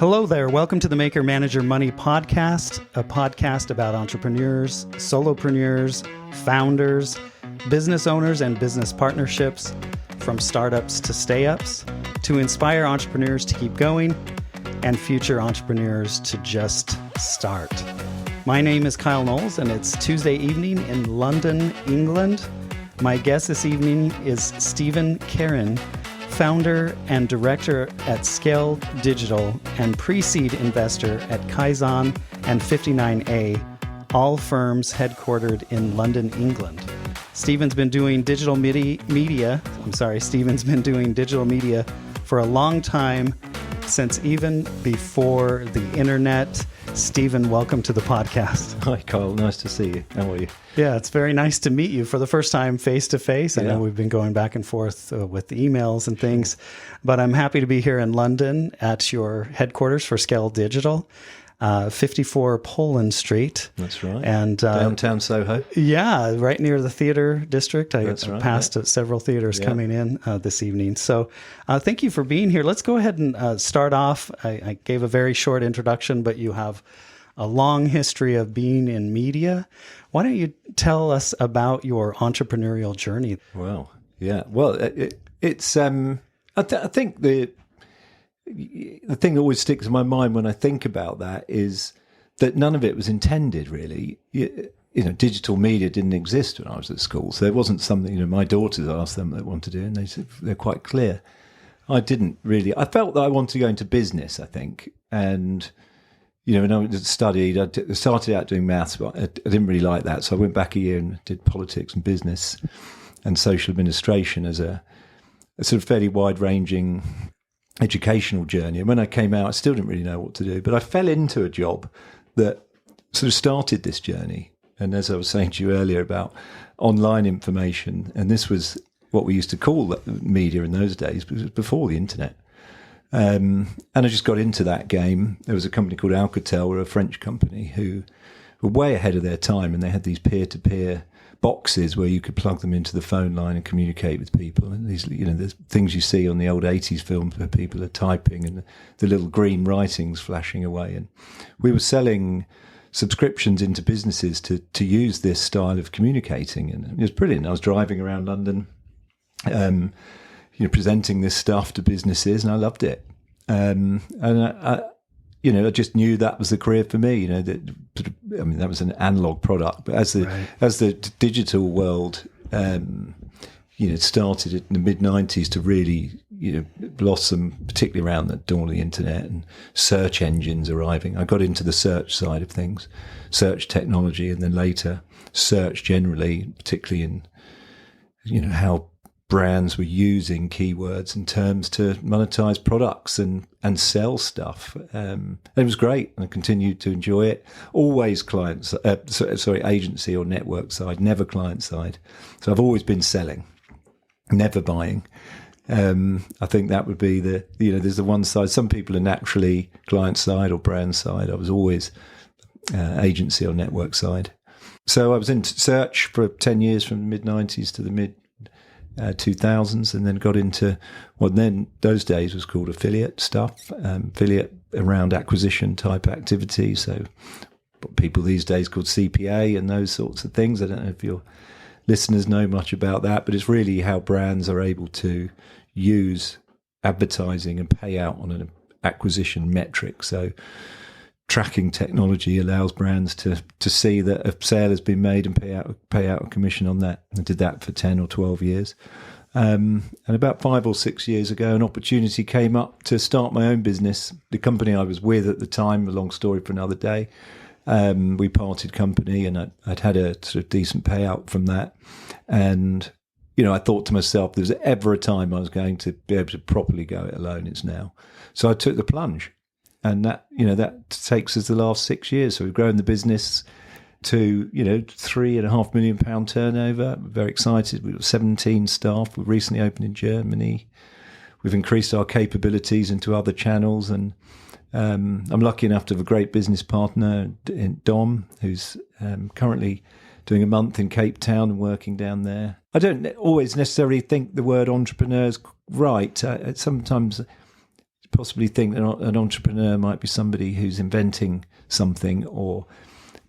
Hello there. Welcome to the Maker Manager Money podcast, a podcast about entrepreneurs, solopreneurs, founders, business owners, and business partnerships, from startups to stay-ups, to inspire entrepreneurs to keep going and future entrepreneurs to just start. My name is Kyle Knowles, and it's Tuesday evening in London, England. My guest this evening is Kerin, founder and director at Scale Digital and pre-seed investor at Kaizen and 59A, all firms headquartered in London, England. Stephen's been doing digital media for a long time, since even before the internet. Stephen, welcome to the podcast. Hi, Kyle. Nice to see you. How are you? Yeah, it's very nice to meet you for the first time face-to-face. I know we've been going back and forth with emails and things, but I'm happy to be here in London at your headquarters for Scale Digital, 54 Poland Street. That's right. And downtown Soho. Yeah, right near the theater district. I passed several theaters coming in this evening. So thank you for being here. Let's go ahead and start off. I gave a very short introduction, but you have a long history of being in media. Why don't you tell us about your entrepreneurial journey? Well, yeah. Well, it's I think the thing that always sticks in my mind when I think about that is that none of it was intended, really. You know, digital media didn't exist when I was at school, so it wasn't something, my daughters asked them what they wanted to do, and they're quite clear. I didn't really. I felt that I wanted to go into business, I think, and when I studied, I started out doing maths, but I didn't really like that, so I went back a year and did politics and business and social administration as a sort of fairly wide-ranging educational journey. And when I came out, I still didn't really know what to do, but I fell into a job that sort of started this journey. And as I was saying to you earlier about online information, and this was what we used to call media in those days, because it was before the internet. And I just got into that game. There was a company called Alcatel, a French company, who were way ahead of their time, and they had these peer-to-peer boxes where you could plug them into the phone line and communicate with people. And these, the things you see on the old 80s films where people are typing and the little green writings flashing away. And we were selling subscriptions into businesses to use this style of communicating. And it was brilliant. I was driving around London, presenting this stuff to businesses, and I loved it. And I just knew that was the career for me. That was an analog product, but as the digital world, started in the mid '90s to really, blossom, particularly around the dawn of the internet and search engines arriving. I got into the search side of things, search technology, and then later search generally, particularly in, how brands were using keywords and terms to monetize products and sell stuff. It was great, and I continued to enjoy it. Always agency or network side, never client side. So I've always been selling, never buying. I think that would be there's the one side. Some people are naturally client side or brand side. I was always agency or network side. So I was in search for 10 years, from the mid 90s to the mid 2000s, and then got into what then those days was called affiliate stuff, affiliate around acquisition type activity. So what people these days called CPA and those sorts of things. I don't know if your listeners know much about that, but it's really how brands are able to use advertising and pay out on an acquisition metric. So tracking technology allows brands to see that a sale has been made and pay out a commission on that. I did that for 10 or 12 years. And about 5 or 6 years ago, an opportunity came up to start my own business. The company I was with at the time, a long story for another day, we parted company, and I'd had a sort of decent payout from that. And, I thought to myself, if there was ever a time I was going to be able to properly go it alone, it's now. So I took the plunge. And that takes us the last 6 years. So we've grown the business to, £3.5 million turnover. We're very excited. We've got 17 staff. We've recently opened in Germany. We've increased our capabilities into other channels. And I'm lucky enough to have a great business partner in Dom, who's currently doing a month in Cape Town and working down there. I don't always necessarily think the word entrepreneur's right. Sometimes possibly think that an entrepreneur might be somebody who's inventing something or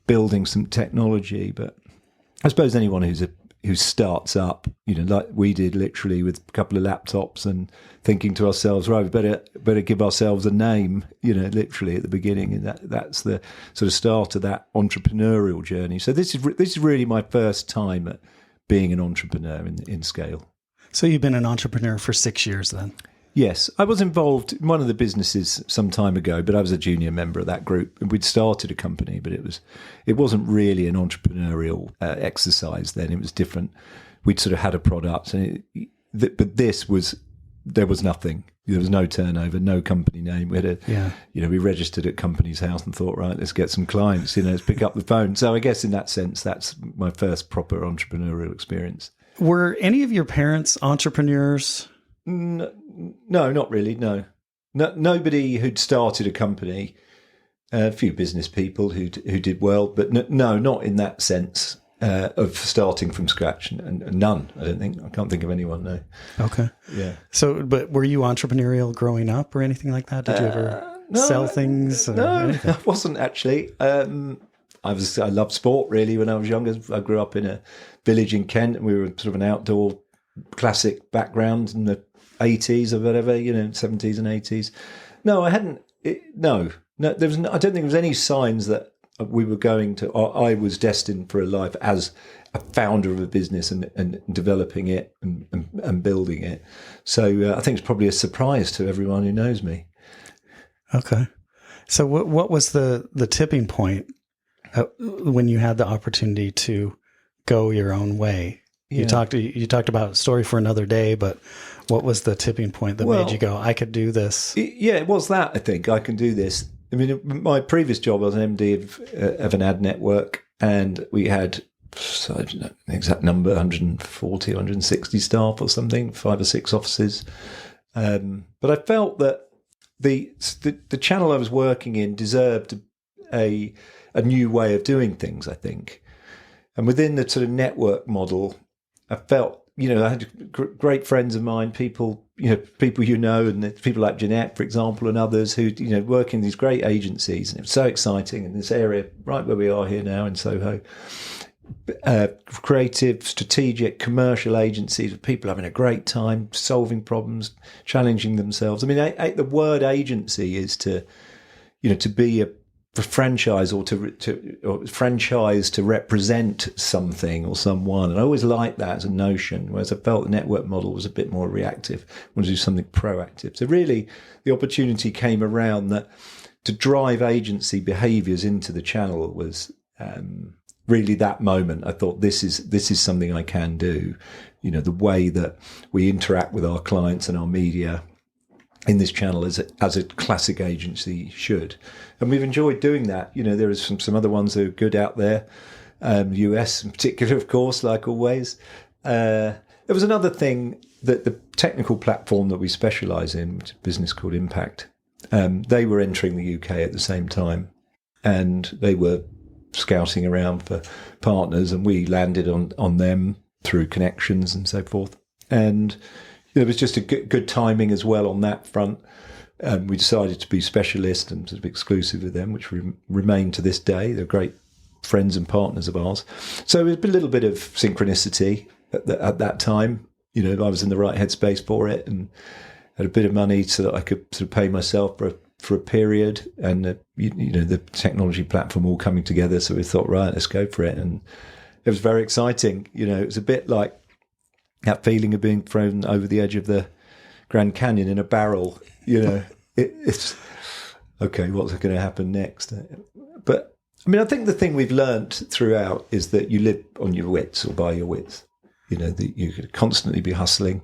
building some technology. But I suppose anyone who starts up, like we did, literally with a couple of laptops and thinking to ourselves, right, we better give ourselves a name, literally at the beginning, and that's the sort of start of that entrepreneurial journey. So this is really my first time at being an entrepreneur in scale. So you've been an entrepreneur for 6 years then? Yes, I was involved in one of the businesses some time ago, but I was a junior member of that group. We'd started a company, but it wasn't really an entrepreneurial exercise then. It was different. We'd sort of had a product, but there was nothing. There was no turnover, no company name. We had we registered at Companies House and thought, right, let's get some clients. Let's pick up the phone. So I guess in that sense, that's my first proper entrepreneurial experience. Were any of your parents entrepreneurs? No, not really. No, nobody who'd started a company. A few business people who did well, but no, not in that sense of starting from scratch. And none, I don't think. I can't think of anyone. No. Okay. Yeah. So, but were you entrepreneurial growing up or anything like that? Did you ever sell things? No, I wasn't actually. I loved sport really when I was younger. I grew up in a village in Kent, and we were sort of an outdoor classic background in the 80s or whatever, 70s and 80s. No, I hadn't. No, there was. I don't think there was any signs that we were going to. Or I was destined for a life as a founder of a business and developing it and building it. So I think it's probably a surprise to everyone who knows me. Okay. So what was the tipping point when you had the opportunity to go your own way? You talked about a story for another day, but what was the tipping point that made you go, I could do this? It was that, I think. I can do this. I mean, my previous job, I was an MD of an ad network, and we had, I don't know the exact number, 140, 160 staff or something, 5 or 6 offices. But I felt that the channel I was working in deserved a new way of doing things, I think. And within the sort of network model, I felt, I had great friends of mine, people and people like Jeanette, for example, and others who, work in these great agencies. And it was so exciting in this area, right where we are here now in Soho. Creative, strategic, commercial agencies with people having a great time, solving problems, challenging themselves. I mean, the word agency is to be a franchise or to franchise to represent something or someone. And I always liked that as a notion, whereas I felt the network model was a bit more reactive. I wanted to do something proactive. So really the opportunity came around that to drive agency behaviours into the channel was really that moment. I thought this is something I can do. The way that we interact with our clients and our media in this channel as a classic agency should. And we've enjoyed doing that. There is some other ones that are good out there, US in particular, of course, like always. There was another thing that the technical platform that we specialise in, which is a business called Impact, they were entering the UK at the same time, and they were scouting around for partners, and we landed on them through connections and so forth. And it was just a good timing as well on that front. We decided to be specialist and sort of exclusive with them, which we remain to this day. They're great friends and partners of ours. So it was a little bit of synchronicity at that time. I was in the right headspace for it and had a bit of money so that I could sort of pay myself for a period, and the technology platform all coming together. So we thought, right, let's go for it. And it was very exciting. It was a bit like that feeling of being thrown over the edge of the Grand Canyon in a barrel. It's okay, what's going to happen next? But I mean, I think the thing we've learnt throughout is that you live on your wits or by your wits. That you could constantly be hustling.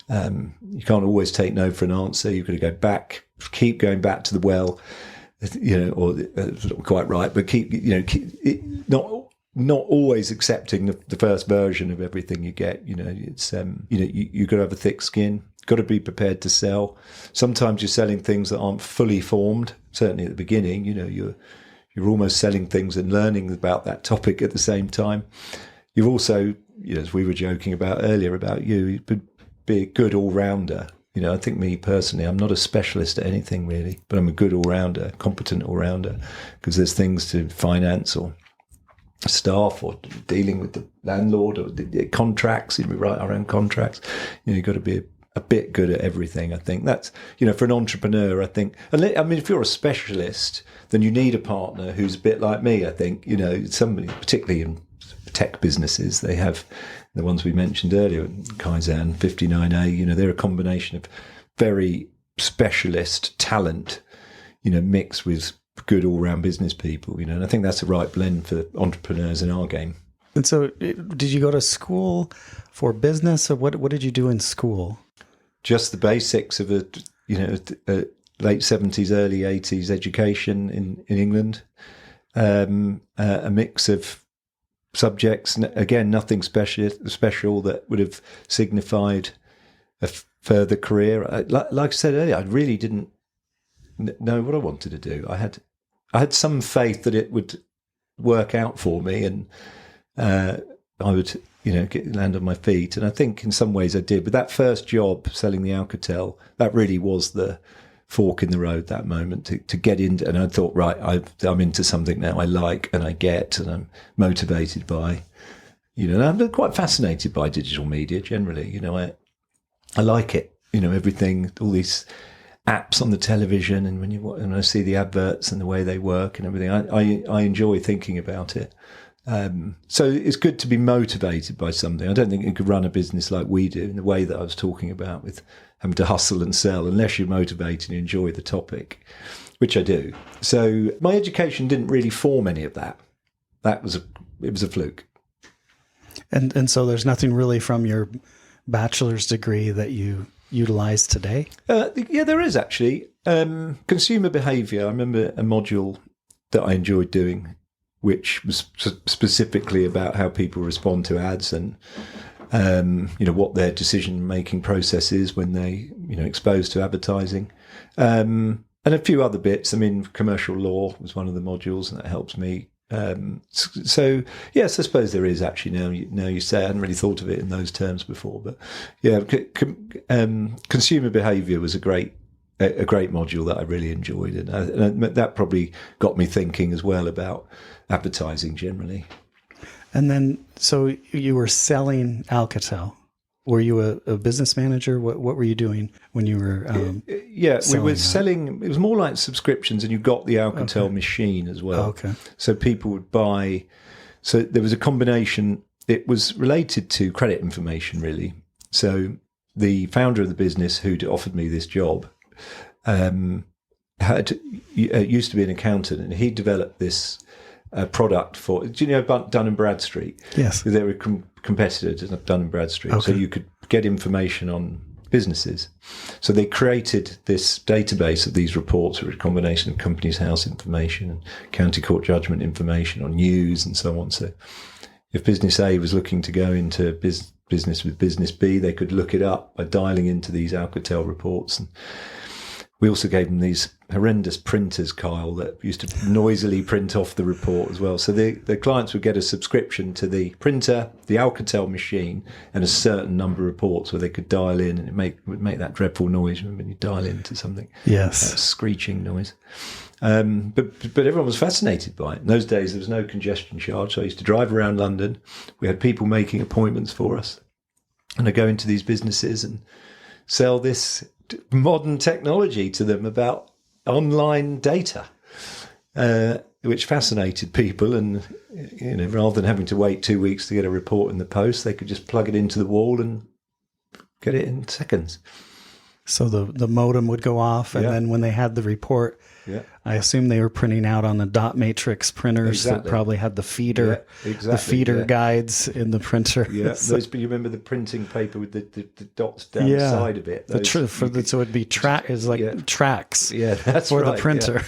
You can't always take no for an answer. You've got to go back, keep going back to the well, or not quite right, but keep not always accepting the first version of everything you get. It's you've got to have a thick skin. Got to be prepared to sell. Sometimes you're selling things that aren't fully formed. Certainly at the beginning, you're almost selling things and learning about that topic at the same time. You've also, as we were joking about earlier about you, be a good all-rounder. You know, I think me personally, I'm not a specialist at anything really, but I'm a good all-rounder, competent all-rounder, because there's things to finance or staff or dealing with the landlord or the contracts. We write our own contracts. You know, you've got to be a bit good at everything. I think that's, you know, for an entrepreneur, I think, I mean, if you're a specialist, then you need a partner who's a bit like me, I think, you know, somebody, particularly in tech businesses, they have the ones we mentioned earlier, Kaizen, 59A, you know, they're a combination of very specialist talent, you know, mixed with good all-round business people, you know, and I think that's the right blend for entrepreneurs in our game. And so did you go to school for business, or what did you do in school? Just the basics of a late 70s, early 80s education in England, a mix of subjects. Again, nothing special that would have signified a further career. Like I said earlier, I really didn't know what I wanted to do. I had some faith that it would work out for me, and I would, you know, land on my feet. And I think in some ways I did. But that first job selling the Alcatel, that really was the fork in the road, that moment to get into. And I thought, right, I'm into something now I like and I get and I'm motivated by, you know, and I'm quite fascinated by digital media generally. You know, I like it, you know, everything, all these apps on the television, and when I see the adverts and the way they work and everything, I enjoy thinking about it. So it's good to be motivated by something. I don't think you could run a business like we do in the way that I was talking about, with having to hustle and sell, unless you're motivated and enjoy the topic, which I do. So my education didn't really form any of that. It was a fluke. And so there's nothing really from your bachelor's degree that you utilize today? Yeah, there is actually. Consumer behaviour. I remember a module that I enjoyed doing, which was specifically about how people respond to ads and, you know, what their decision-making process is when they, you know, exposed to advertising. And a few other bits. I mean, commercial law was one of the modules, and that helps me. So yes, I suppose there is actually, now you say, I hadn't really thought of it in those terms before, but yeah, consumer behaviour was a great module that I really enjoyed, and that probably got me thinking as well about advertising generally. And then, so you were selling Alcatel. Were you a business manager? What were you doing when you were? We were selling. It was more like subscriptions, and you got the Alcatel machine as well. Okay. So people would buy. So there was a combination. It was related to credit information, really. So the founder of the business who'd offered me this job used to be an accountant, and he developed this product for. Do you know Dun & Bradstreet? Yes. They were competitors of Dun & Bradstreet. Okay. So you could get information on businesses. So they created this database of these reports, which were a combination of company's house information and county court judgment information on news and so on. So if business A was looking to go into business with business B, they could look it up by dialing into these Alcatel reports. And we also gave them these horrendous printers, Kyle, that used to noisily print off the report as well. So the clients would get a subscription to the printer, the Alcatel machine, and a certain number of reports where they could dial in, and it would make that dreadful noise when you dial into something. Yes. That screeching noise. But everyone was fascinated by it. In those days, there was no congestion charge. So I used to drive around London. We had people making appointments for us. And I'd go into these businesses and sell this modern technology to them about online data, which fascinated people. And, you know, rather than having to wait 2 weeks to get a report in the post, they could just plug it into the wall and get it in seconds. So the modem would go off, and then when they had the report, I assume they were printing out on the dot matrix printers that probably had the feeder, guides in the printer. Yeah, so, you remember the printing paper with the dots down the side of it. So it'd be tracks. Yeah, that's for right, the printer.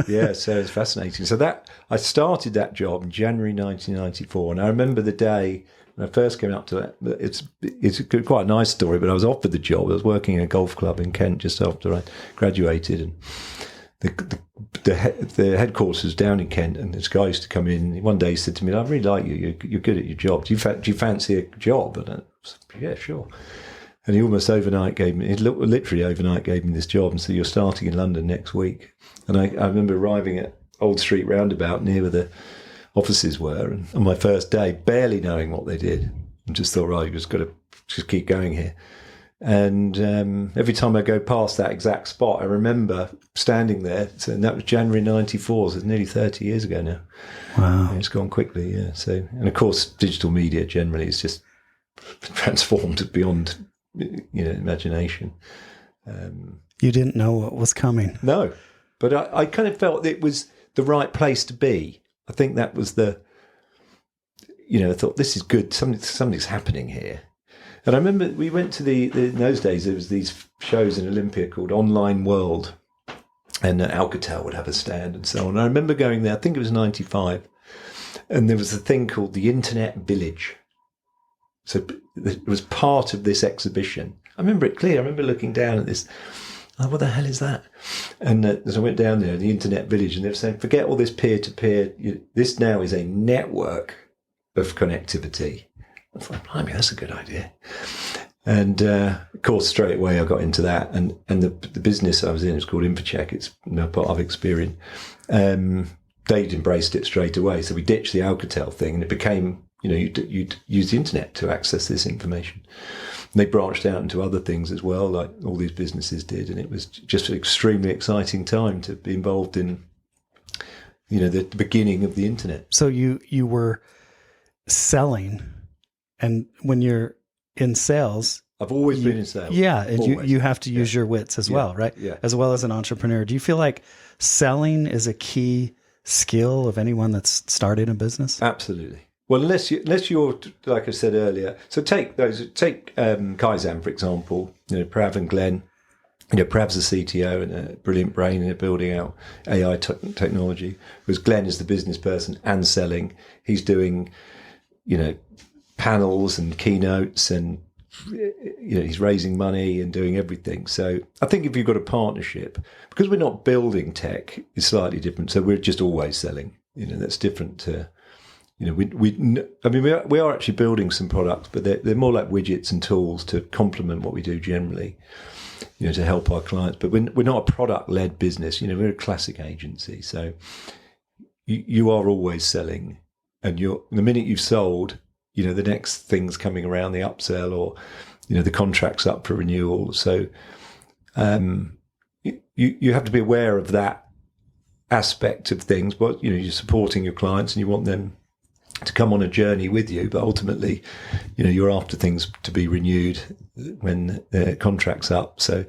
Yeah, so it's fascinating. So I started that job in January 1994, and I remember the day when I first came up to it. It's quite a nice story, but I was offered the job. I was working in a golf club in Kent just after I graduated, and the headquarters was down in Kent, and this guy used to come in. One day he said to me, "I really like you. You're good at your job. Do you fancy a job?" And I said, "Yeah, sure." And he almost overnight literally overnight gave me this job and said, you're starting in London next week. And I remember arriving at Old Street Roundabout near where the offices were, and on my first day, barely knowing what they did, and just thought, right, you've just got to just keep going here. And every time I go past that exact spot, I remember standing there, and that was January 94, so it's nearly 30 years ago now. Wow. Yeah, it's gone quickly, yeah. So, and of course, digital media generally is just transformed beyond, imagination. You didn't know what was coming. No, but I kind of felt that it was the right place to be. I think that was I thought, this is good. Something's happening here. And I remember we went to in those days, there was these shows in Olympia called Online World, and Alcatel would have a stand and so on. And I remember going there, I think it was 95, and there was a thing called the Internet Village. So it was part of this exhibition. I remember it clear. I remember looking down at this. Oh, what the hell is that? And as I went down there, the Internet Village, and they were saying, forget all this peer-to-peer. This now is a network of connectivity. I thought, blimey, that's a good idea. And of course, straight away I got into that. And the business I was in is called Infocheck. It's part of Experian. They'd embraced it straight away. So we ditched the Alcatel thing, and it became, you'd use the internet to access this information. And they branched out into other things as well, like all these businesses did. And it was just an extremely exciting time to be involved in, the beginning of the internet. So you were selling, and when you're in sales, I've always been in sales. Yeah, and always. you have to use your wits as well, right? Yeah. As well as an entrepreneur. Do you feel like selling is a key skill of anyone that's starting a business? Absolutely. Well, unless you're, like I said earlier, so take Kaizen, for example, Prav and Glenn, Prav's the CTO and a brilliant brain in building out AI technology, whereas Glenn is the business person and selling. He's doing, panels and keynotes, and, he's raising money and doing everything. So I think if you've got a partnership, because we're not building tech, it's slightly different. So we're just always selling, that's different to, we are actually building some products, but they're more like widgets and tools to complement what we do generally, to help our clients. But we're not a product-led business. We're a classic agency. So you are always selling, and the minute you've sold, the next thing's coming around, the upsell, or the contract's up for renewal. So you have to be aware of that aspect of things. But you're supporting your clients, and you want them to come on a journey with you, but ultimately, you're after things to be renewed when their contract's up. So,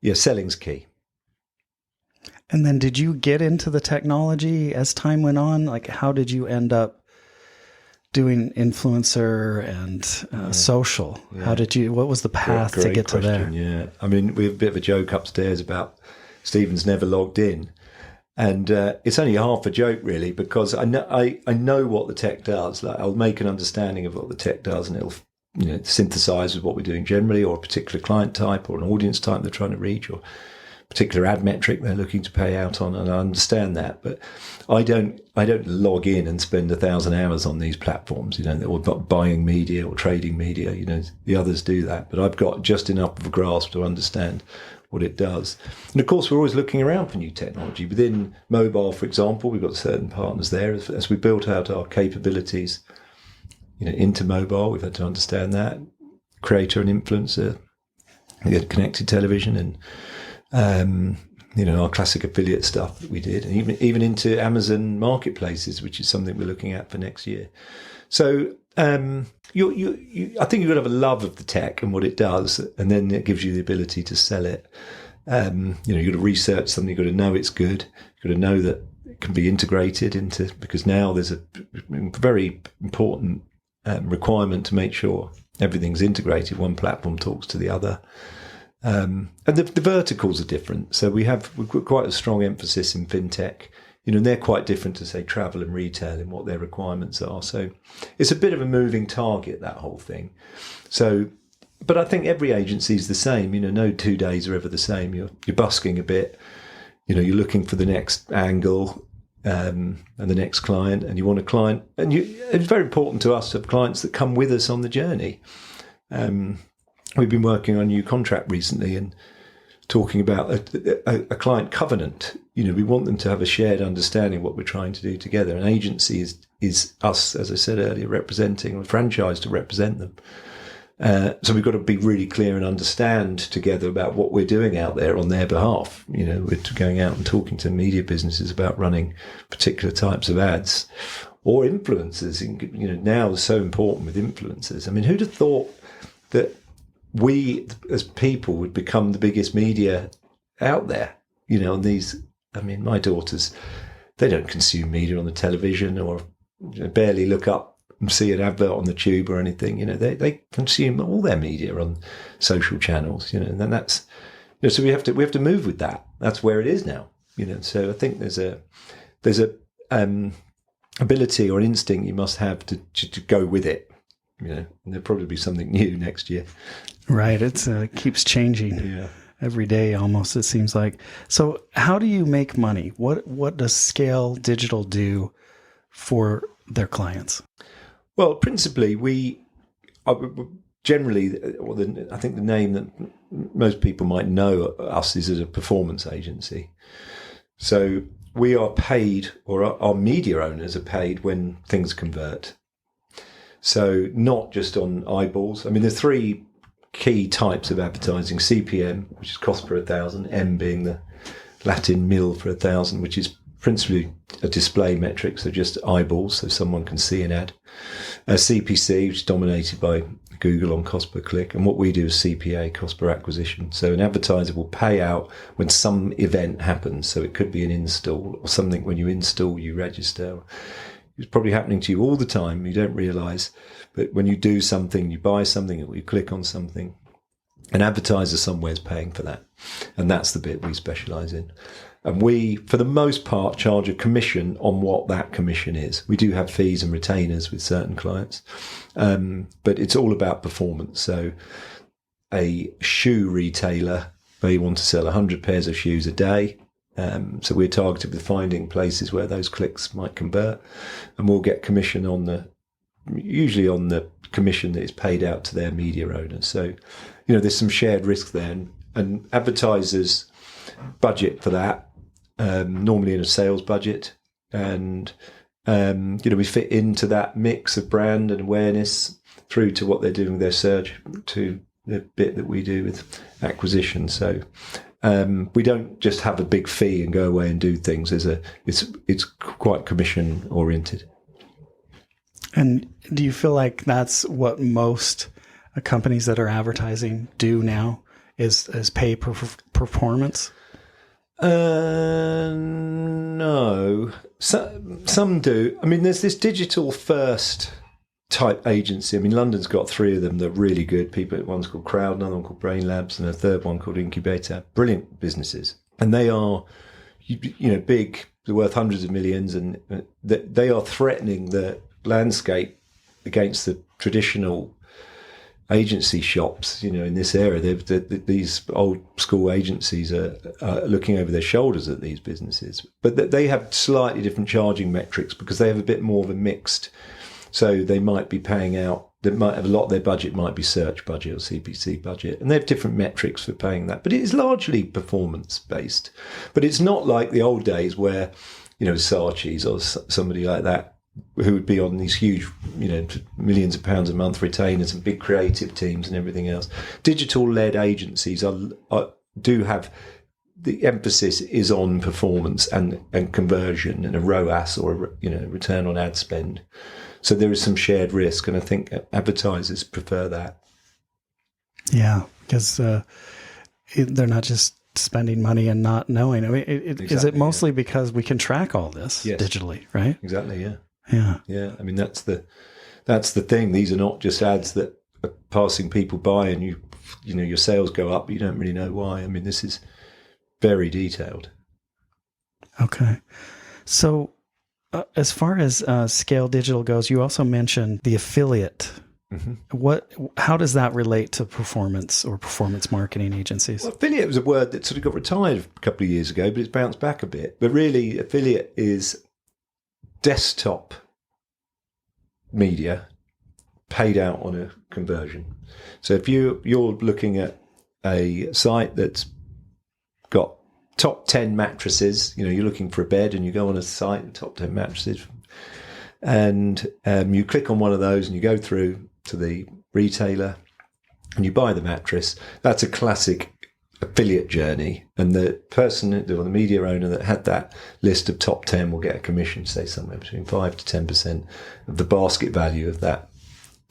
yeah, selling's key. And then did you get into the technology as time went on? Like, how did you end up doing influencer and social? Yeah. What was the path to get to there? Yeah. I mean, we have a bit of a joke upstairs about Stephen's never logged in. And it's only half a joke, really, because I know what the tech does. Like, I'll make an understanding of what the tech does, and it'll synthesize with what we're doing generally, or a particular client type, or an audience type they're trying to reach, or a particular ad metric they're looking to pay out on. And I understand that, but I don't log in and spend 1,000 hours on these platforms, or buying media or trading media. The others do that, but I've got just enough of a grasp to understand what it does. And of course, we're always looking around for new technology. Within mobile, for example, we've got certain partners there. As we built out our capabilities, into mobile, we've had to understand that. Creator and influencer, connected television, and our classic affiliate stuff that we did, and even into Amazon marketplaces, which is something we're looking at for next year. So I think you've got to have a love of the tech and what it does, and then it gives you the ability to sell it. You've got to research something. You've got to know it's good. You've got to know that it can be integrated into, because now there's a very important requirement to make sure everything's integrated. One platform talks to the other. And the verticals are different. So we've got quite a strong emphasis in fintech. And they're quite different to, say, travel and retail in what their requirements are. So it's a bit of a moving target, that whole thing. So, but I think every agency is the same. No 2 days are ever the same. You're busking a bit. You're looking for the next angle and the next client, and you want a client. And it's very important to us to have clients that come with us on the journey. we've been working on a new contract recently and talking about a client covenant. We want them to have a shared understanding of what we're trying to do together. An agency is us, as I said earlier, representing, or franchise to represent them. So we've got to be really clear and understand together about what we're doing out there on their behalf. We're going out and talking to media businesses about running particular types of ads or influencers. Now it's so important with influencers. I mean, who'd have thought that we as people would become the biggest media out there? And these, I mean, my daughters, they don't consume media on the television or barely look up and see an advert on the tube or anything. They consume all their media on social channels, and then that's, so we have to move with that. That's where it is now, so I think there's a ability or an instinct you must have to go with it, and there'll probably be something new next year. Right. It's keeps changing every day almost, it seems like. So how do you make money? What does Scale Digital do for their clients? Well, principally, we generally, I think the name that most people might know us is as a performance agency. So we are paid, or our media owners are paid when things convert. So not just on eyeballs. I mean, there's three key types of advertising: CPM, which is cost per 1,000, M being the Latin mil for 1,000, which is principally a display metric, so just eyeballs, so someone can see an ad. CPC, which is dominated by Google on cost per click, and what we do is CPA, cost per acquisition. So an advertiser will pay out when some event happens. So it could be an install or something. When you install, you register. It's probably happening to you all the time. You don't realise, but when you do something, you buy something, or you click on something, an advertiser somewhere is paying for that, and that's the bit we specialise in. And we, for the most part, charge a commission on what that commission is. We do have fees and retainers with certain clients, but it's all about performance. So a shoe retailer may want to sell 100 pairs of shoes a day. So we're targeted with finding places where those clicks might convert, and we'll get commission usually on the commission that is paid out to their media owners. So, there's some shared risk there, and advertisers budget for that, normally in a sales budget. And, we fit into that mix of brand and awareness through to what they're doing with their search, to the bit that we do with acquisition. So, we don't just have a big fee and go away and do things. It's quite commission oriented. And do you feel like that's what most companies that are advertising do now, is pay per performance? No. Some do. I mean, there's this digital first type agency. I mean, London's got three of them that are really good. One's called Crowd, another one called Brain Labs, and a third one called Incubator. Brilliant businesses. And they are, big. They're worth hundreds of millions, and they are threatening the landscape against the traditional agency shops, in this area. These old school agencies are looking over their shoulders at these businesses, but they have slightly different charging metrics because they have a bit more of a mixed. So they might be paying out. They might have a lot of their budget might be search budget or CPC budget, and they have different metrics for paying that. But it is largely performance based. But it's not like the old days where, Saatchi's or somebody like that, who would be on these huge, millions of pounds a month retainers and big creative teams and everything else. Digital-led agencies do have, the emphasis is on performance and conversion and a ROAS, or return on ad spend. So there is some shared risk, and I think advertisers prefer that. Yeah, because they're not just spending money and not knowing. I mean, exactly, is it mostly because we can track all this digitally, right? Exactly. Yeah. Yeah. I mean, that's the thing. These are not just ads that are passing people by, and your sales go up, but you don't really know why. I mean, this is very detailed. Okay. So as far as Scale Digital goes, you also mentioned the affiliate. Mm-hmm. How does that relate to performance or performance marketing agencies? Well, affiliate was a word that sort of got retired a couple of years ago, but it's bounced back a bit. But really, affiliate is desktop media paid out on a conversion. So if you're looking at a site that's got top 10 mattresses, you're looking for a bed and you go on a site, top 10 mattresses, and you click on one of those and you go through to the retailer and you buy the mattress, that's a classic affiliate journey. And the person or the media owner that had that list of top 10 will get a commission, say somewhere between 5 to 10% of the basket value of that.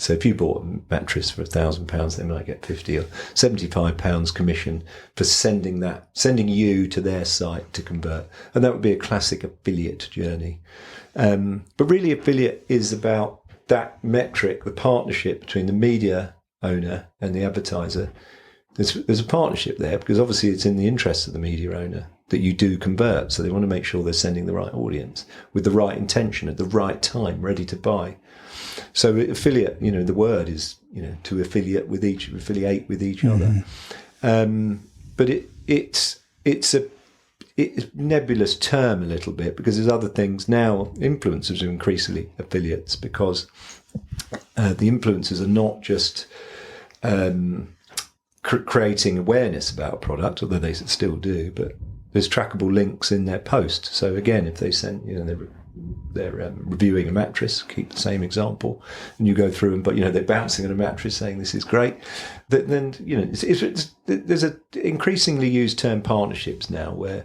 So if you bought a mattress for £1,000, they might get £50 or £75 commission for sending you to their site to convert. And that would be a classic affiliate journey. But really, affiliate is about that metric, the partnership between the media owner and the advertiser. There's a partnership there because obviously it's in the interest of the media owner that you do convert. So they want to make sure they're sending the right audience with the right intention at the right time, ready to buy. So affiliate, the word is, to affiliate with each other. But it's a nebulous term a little bit because there's other things now. Influencers are increasingly affiliates because the influencers are not just creating awareness about a product, although they still do, but there's trackable links in their post. So again, if they send, they're reviewing a mattress, keep the same example, and you go through and, but they're bouncing on a mattress saying this is great, then there's a increasingly used term partnerships now where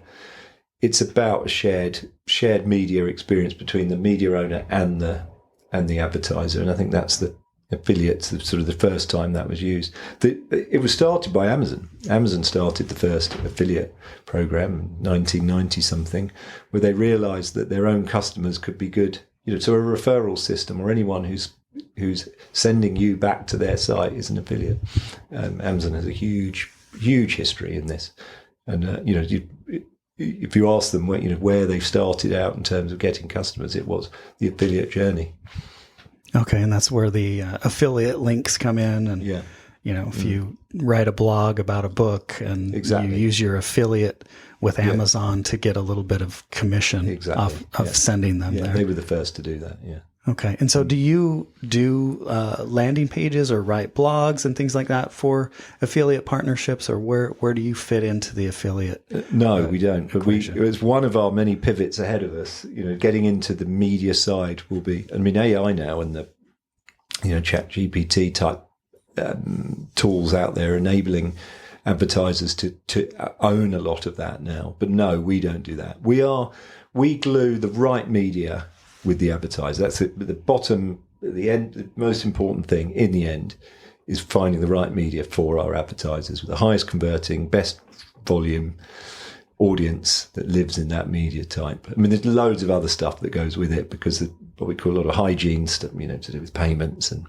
it's about a shared media experience between the media owner and the advertiser, and I think that's the affiliates, sort of the first time that was used. It was started by Amazon. Amazon started the first affiliate program in 1990 something, where they realized that their own customers could be good, to a referral system, or anyone who's sending you back to their site is an affiliate. Amazon has a huge history in this, and if you ask them where they've started out in terms of getting customers, it was the affiliate journey. Okay, and that's where the affiliate links come in. And, if you write a blog about a book and you use your affiliate with Amazon to get a little bit of commission of sending them there. They were the first to do that, Okay, and so do you do landing pages or write blogs and things like that for affiliate partnerships, or where do you fit into the affiliate? No, we don't. But it was one of our many pivots ahead of us. Getting into the media side will be. AI now and the ChatGPT type tools out there enabling advertisers to own a lot of that now. But no, we don't do that. We glue the right media with the advertiser. That's the bottom, the end. The most important thing in the end is finding the right media for our advertisers with the highest converting, best volume audience that lives in that media type. There's loads of other stuff that goes with it because of what we call a lot of hygiene stuff, to do with payments and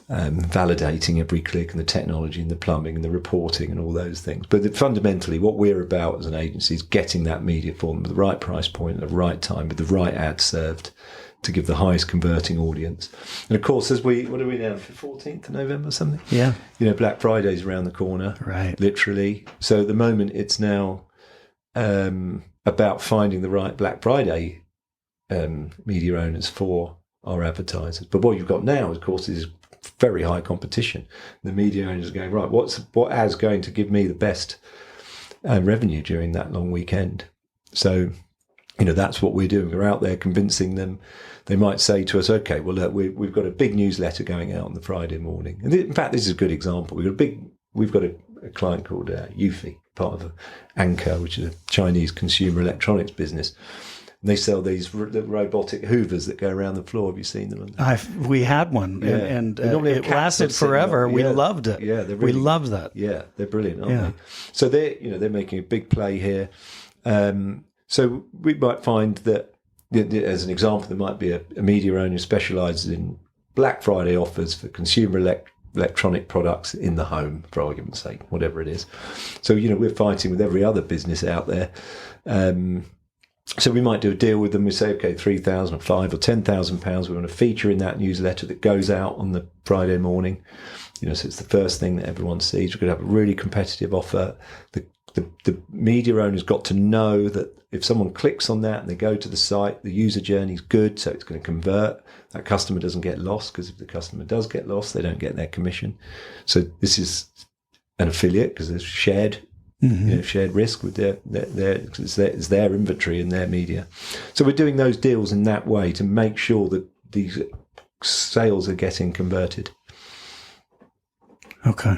validating every click and the technology and the plumbing and the reporting and all those things. But fundamentally, what we're about as an agency is getting that media for them at the right price point at the right time with the right ad served to give the highest converting audience. And of course, what are we now, 14th of November or something? Yeah. Black Friday's around the corner. Right. Literally. So at the moment, it's now about finding the right Black Friday media owners for our advertisers. But what you've got now, of course, is very high competition. The media owners are going, right, what ad's going to give me the best revenue during that long weekend? So, that's what we're doing. We're out there convincing them. They might say to us, okay, well, look, we've got a big newsletter going out on the Friday morning. And in fact, this is a good example. We've got a client called Eufy, part of Anker, which is a Chinese consumer electronics business. They sell these robotic hoovers that go around the floor. Have you seen them? We had one, and it lasted forever. We loved it. Yeah, we loved that. Yeah, they're brilliant, aren't they? So they're making a big play here. So we might find that, as an example, there might be a media owner who specialises in Black Friday offers for consumer electronic products in the home, for argument's sake, whatever it is. So we're fighting with every other business out there. So we might do a deal with them. We say, okay, £3,000 or £5,000 or £10,000. We want to feature in that newsletter that goes out on the Friday morning. So it's the first thing that everyone sees. We're going to have a really competitive offer. The the media owner's got to know that if someone clicks on that and they go to the site, the user journey is good, so it's going to convert. That customer doesn't get lost, because if the customer does get lost, they don't get their commission. So this is an affiliate, because there's shared risk with it's their inventory and their media. So we're doing those deals in that way to make sure that these sales are getting converted. Okay.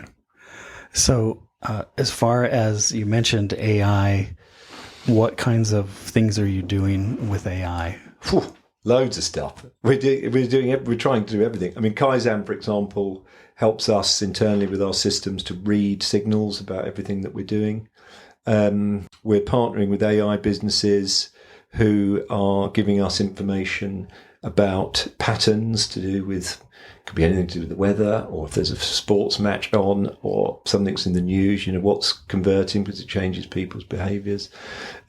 So as far as you mentioned AI, what kinds of things are you doing with AI? Whew, loads of stuff. We're trying to do everything. I mean, Kaizen, for example, helps us internally with our systems to read signals about everything that we're doing. We're partnering with AI businesses who are giving us information about patterns to do with, could be anything to do with the weather, or if there's a sports match on, or something's in the news, what's converting, because it changes people's behaviors.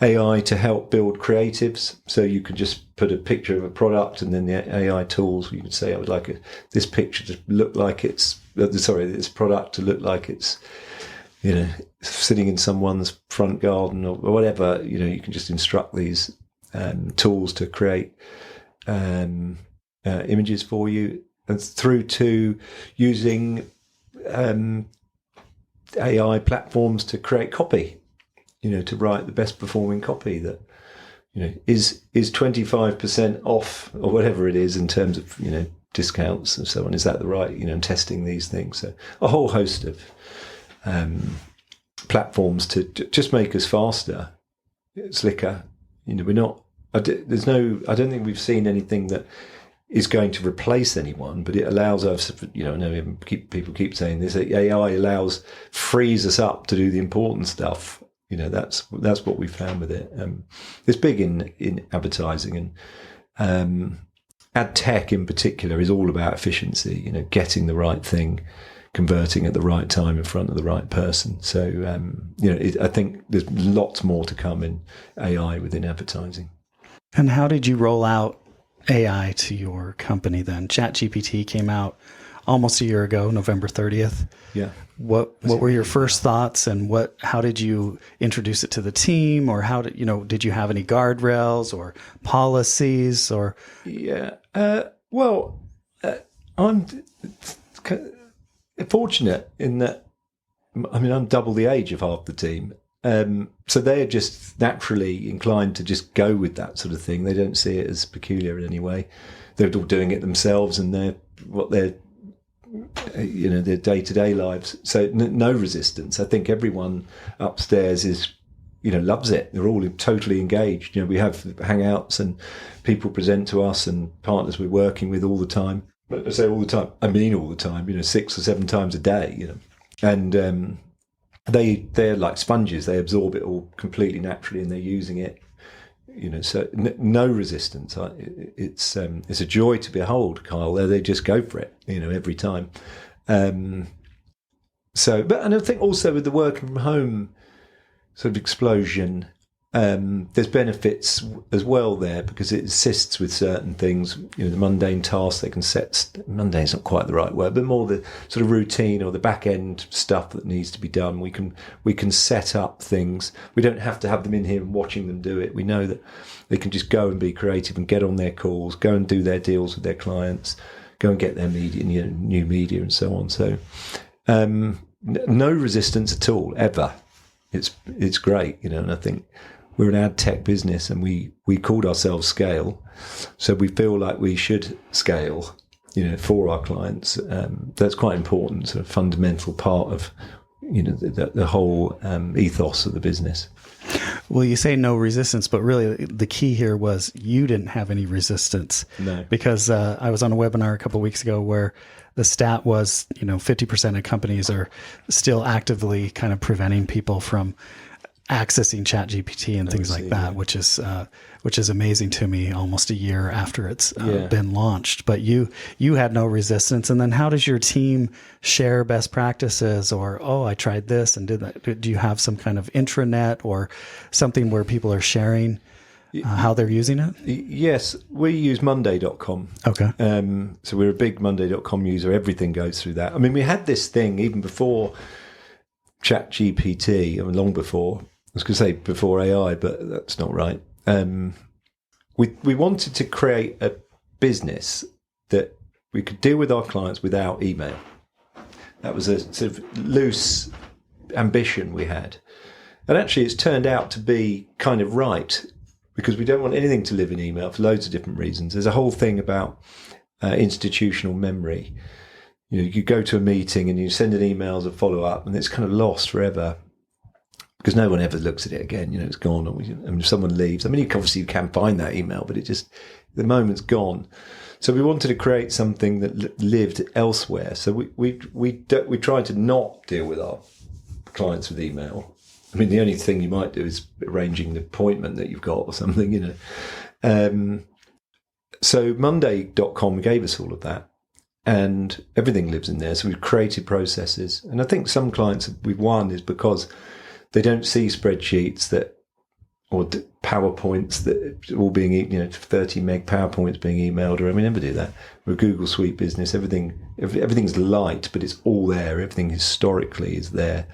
AI to help build creatives. So you can just put a picture of a product, and then the AI tools, you can say, I would like this picture to look like this product to look like it's, sitting in someone's front garden or whatever. You can just instruct these tools to create images for you, and through to using AI platforms to create copy, to write the best performing copy that, is 25% off or whatever it is in terms of, discounts and so on. Is that the right, and testing these things. So a whole host of platforms to just make us faster, slicker. We're not, I don't think we've seen anything that is going to replace anyone, but it allows us, I know people keep saying this, AI frees us up to do the important stuff. That's what we found with it. It's big in advertising, and ad tech in particular is all about efficiency, getting the right thing, converting at the right time in front of the right person. So, I think there's lots more to come in AI within advertising. And how did you roll out AI to your company then? ChatGPT came out almost a year ago, November 30th. Yeah. What were your first thoughts, and how did you introduce it to the team, or how did you have any guardrails or policies or? Yeah. I'm fortunate in that, I'm double the age of half the team. So they are just naturally inclined to just go with that sort of thing. They don't see it as peculiar in any way. They're all doing it themselves, and their day-to-day lives. So no resistance. I think everyone upstairs loves it. They're all totally engaged. We have hangouts, and people present to us, and partners we're working with all the time. But I say all the time, I mean all the time. 6 or 7 times a day. And they're like sponges. They absorb it all completely naturally, and they're using it. So no resistance. It's a joy to behold, Kyle. They just go for it, every time. And I think also with the working from home sort of explosion, there's benefits as well there, because it assists with certain things. The mundane tasks they can set. Mundane's not quite the right word, but more the sort of routine or the back end stuff that needs to be done. We can set up things. We don't have to have them in here and watching them do it. We know that they can just go and be creative and get on their calls, go and do their deals with their clients, go and get their media, new media, and so on. So no resistance at all, ever. It's great, and I think we're an ad tech business, and we called ourselves Scale. So we feel like we should scale, for our clients. That's quite important, sort of fundamental part of, the whole ethos of the business. Well, you say no resistance, but really the key here was you didn't have any resistance. No. Because I was on a webinar a couple of weeks ago where the stat was, 50% of companies are still actively kind of preventing people from accessing ChatGPT and things like that, yeah. which is amazing to me almost a year after it's been launched. But you had no resistance. And then how does your team share best practices, or, I tried this and did that? Do you have some kind of intranet or something where people are sharing how they're using it? Yes, we use Monday.com. Okay. So we're a big Monday.com user. Everything goes through that. I mean, we had this thing even before ChatGPT, I mean, long before, I was going to say before AI, but that's not right. We wanted to create a business that we could deal with our clients without email. That was a sort of loose ambition we had. And actually, it's turned out to be kind of right, because we don't want anything to live in email for loads of different reasons. There's a whole thing about institutional memory. You know, you go to a meeting and you send an email as a follow-up, and it's kind of lost forever because no one ever looks at it again. You know, it's gone. And if someone leaves, I mean, you can find that email, but the moment's gone. So we wanted to create something that lived elsewhere. So we tried to not deal with our clients with email. I mean, the only thing you might do is arranging an appointment that you've got or something, you know. So Monday.com gave us all of that, and everything lives in there. So we've created processes. And I think some clients we've won is because they don't see spreadsheets or PowerPoints that are all being, 30 meg PowerPoints being emailed, or we never do that. We're a Google Suite business. Everything's light, but it's all there. Everything historically is there.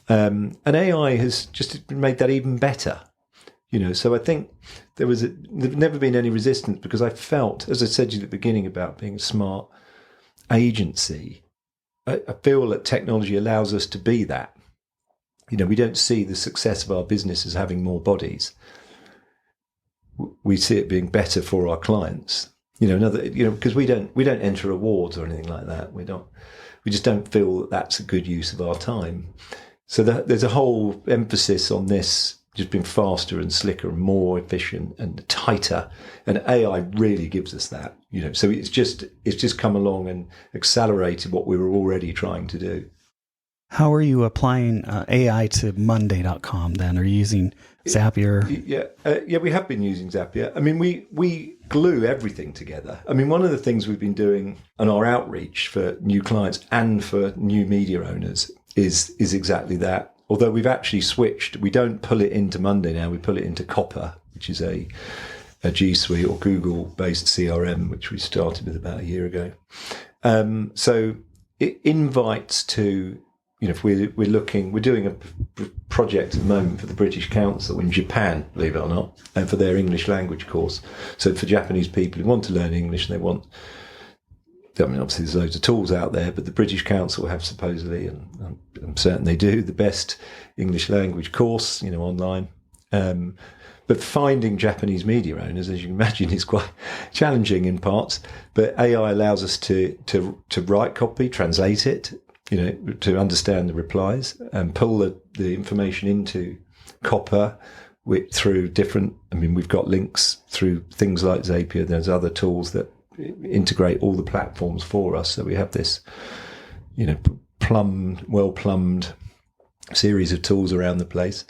And AI has just made that even better, So I think there's never been any resistance, because I felt, as I said to you at the beginning about being a smart agency, I feel that technology allows us to be that. We don't see the success of our business as having more bodies. We see it being better for our clients. Because we don't enter awards or anything like that. We just don't feel that that's a good use of our time. So there's a whole emphasis on this just being faster and slicker and more efficient and tighter. And AI really gives us that, So it's just come along and accelerated what we were already trying to do. How are you applying AI to Monday.com then? Are you using Zapier? Yeah, we have been using Zapier. I mean, we glue everything together. I mean, one of the things we've been doing on our outreach for new clients and for new media owners is exactly that. Although we've actually switched, we don't pull it into Monday now, we pull it into Copper, which is a G Suite or Google-based CRM, which we started with about a year ago. So it invites to... if we're doing a project at the moment for the British Council in Japan, believe it or not, and for their English language course. So for Japanese people who want to learn English, and obviously there's loads of tools out there, but the British Council have supposedly, and I'm certain they do, the best English language course, online. But finding Japanese media owners, as you can imagine, is quite challenging in parts. But AI allows us to write copy, translate it, to understand the replies and pull the information into Copper through different, we've got links through things like Zapier. There's other tools that integrate all the platforms for us. So we have this, well-plumbed series of tools around the place.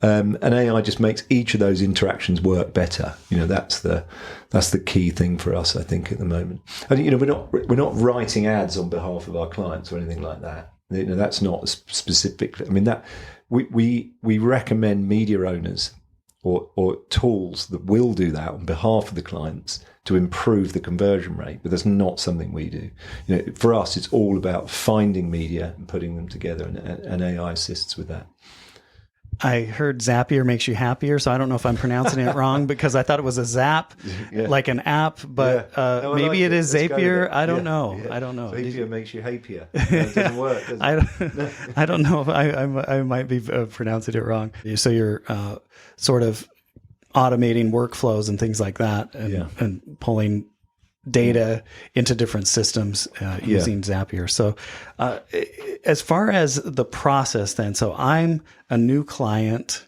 And AI just makes each of those interactions work better. That's the key thing for us, I think, at the moment. And we're not writing ads on behalf of our clients or anything like that. That's not specific. That we recommend media owners or tools that will do that on behalf of the clients to improve the conversion rate, but that's not something we do. For us, it's all about finding media and putting them together, and AI assists with that. I heard Zapier makes you happier, so I don't know if I'm pronouncing it wrong, because I thought it was a zap, like an app, but maybe it is Zapier. I don't know. Yeah. I don't know. Zapier makes you happier. It doesn't work, does it? I don't know if I might be pronouncing it wrong. So you're sort of automating workflows and things like that, and pulling data into different systems using Zapier. So as far as the process then, so I'm a new client.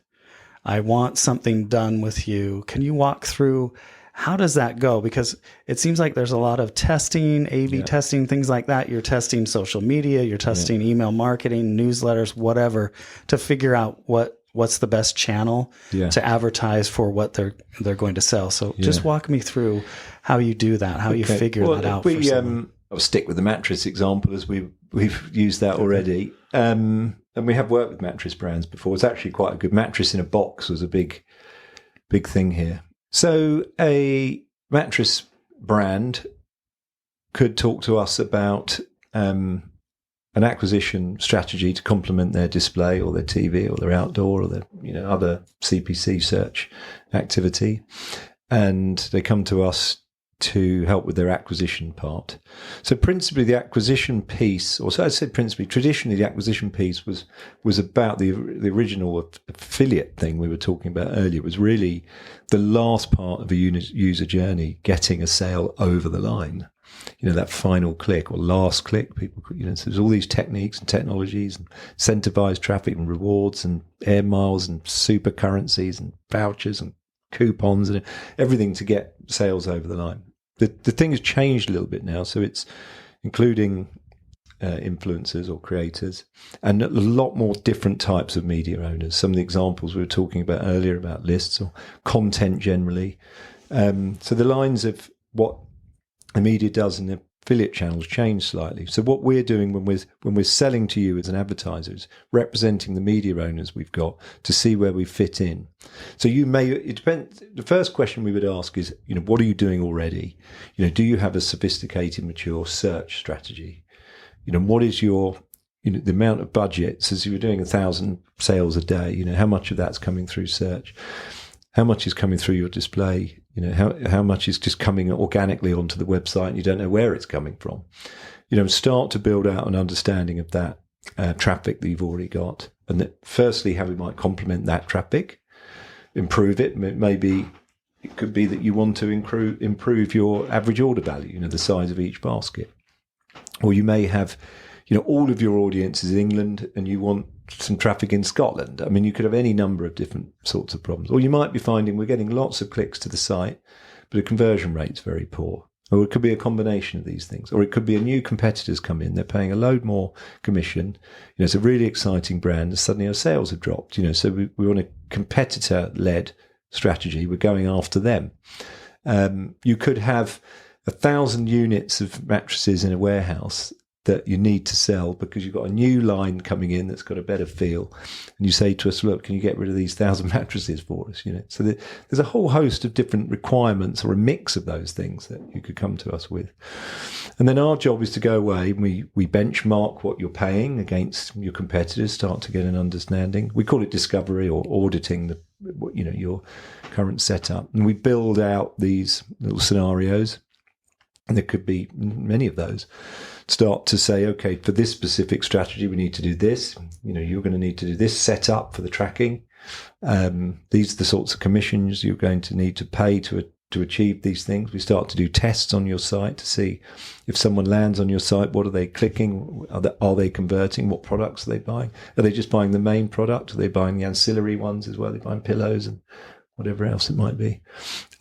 I want something done with you. Can you walk through how does that go? Because it seems like there's a lot of testing, A/B testing, things like that. You're testing social media, you're testing email marketing, newsletters, whatever, to figure out what's the best channel to advertise for what they're going to sell. So just walk me through how you do that, how you figure that out. I'll stick with the mattress example, as we've used that already. And we have worked with mattress brands before. It's actually quite a good mattress in a box was a big thing here. So a mattress brand could talk to us about an acquisition strategy to complement their display or their TV or their outdoor or their other CPC search activity, and they come to us to help with their acquisition part. So principally the acquisition piece, or so I said principally, traditionally the acquisition piece was about the original affiliate thing we were talking about earlier. It was really the last part of a user journey, getting a sale over the line. That final click or last click, people, so there's all these techniques and technologies and incentivized traffic and rewards and air miles and super currencies and vouchers and coupons and everything to get sales over the line. The thing has changed a little bit now, so it's including influencers or creators and a lot more different types of media owners. Some of the examples we were talking about earlier about lists or content generally. So the lines of what the media does in the affiliate channels change slightly. So what we're doing when we're selling to you as an advertiser is representing the media owners we've got to see where we fit in. So it depends. The first question we would ask is, what are you doing already? Do you have a sophisticated, mature search strategy? What is your, the amount of budget? So if you're doing 1,000 sales a day, how much of that's coming through search? How much is coming through your display? How much is just coming organically onto the website and you don't know where it's coming from? Start to build out an understanding of that traffic that you've already got. And that firstly, how we might complement that traffic, improve it. It could be that you want to improve your average order value, the size of each basket. Or you may have, all of your audience is in England and you want some traffic in Scotland. I mean, you could have any number of different sorts of problems. Or you might be finding we're getting lots of clicks to the site, but the conversion rate's very poor. Or it could be a combination of these things. Or it could be a new competitor's come in. They're paying a load more commission. It's a really exciting brand. And suddenly our sales have dropped. So we want a competitor-led strategy. We're going after them. You could have 1,000 units of mattresses in a warehouse that you need to sell because you've got a new line coming in that's got a better feel. And you say to us, look, can you get rid of these 1,000 mattresses for us? So there's a whole host of different requirements or a mix of those things that you could come to us with. And then our job is to go away and we benchmark what you're paying against your competitors, start to get an understanding. We call it discovery or auditing your current setup. And we build out these little scenarios. And there could be many of those. Start to say, okay, for this specific strategy, we need to do this. You're going to need to do this setup for the tracking. These are the sorts of commissions you're going to need to pay to achieve these things. We start to do tests on your site to see if someone lands on your site, what are they clicking? Are they converting? What products are they buying? Are they just buying the main product? Are they buying the ancillary ones as well? Are they buying pillows and whatever else it might be,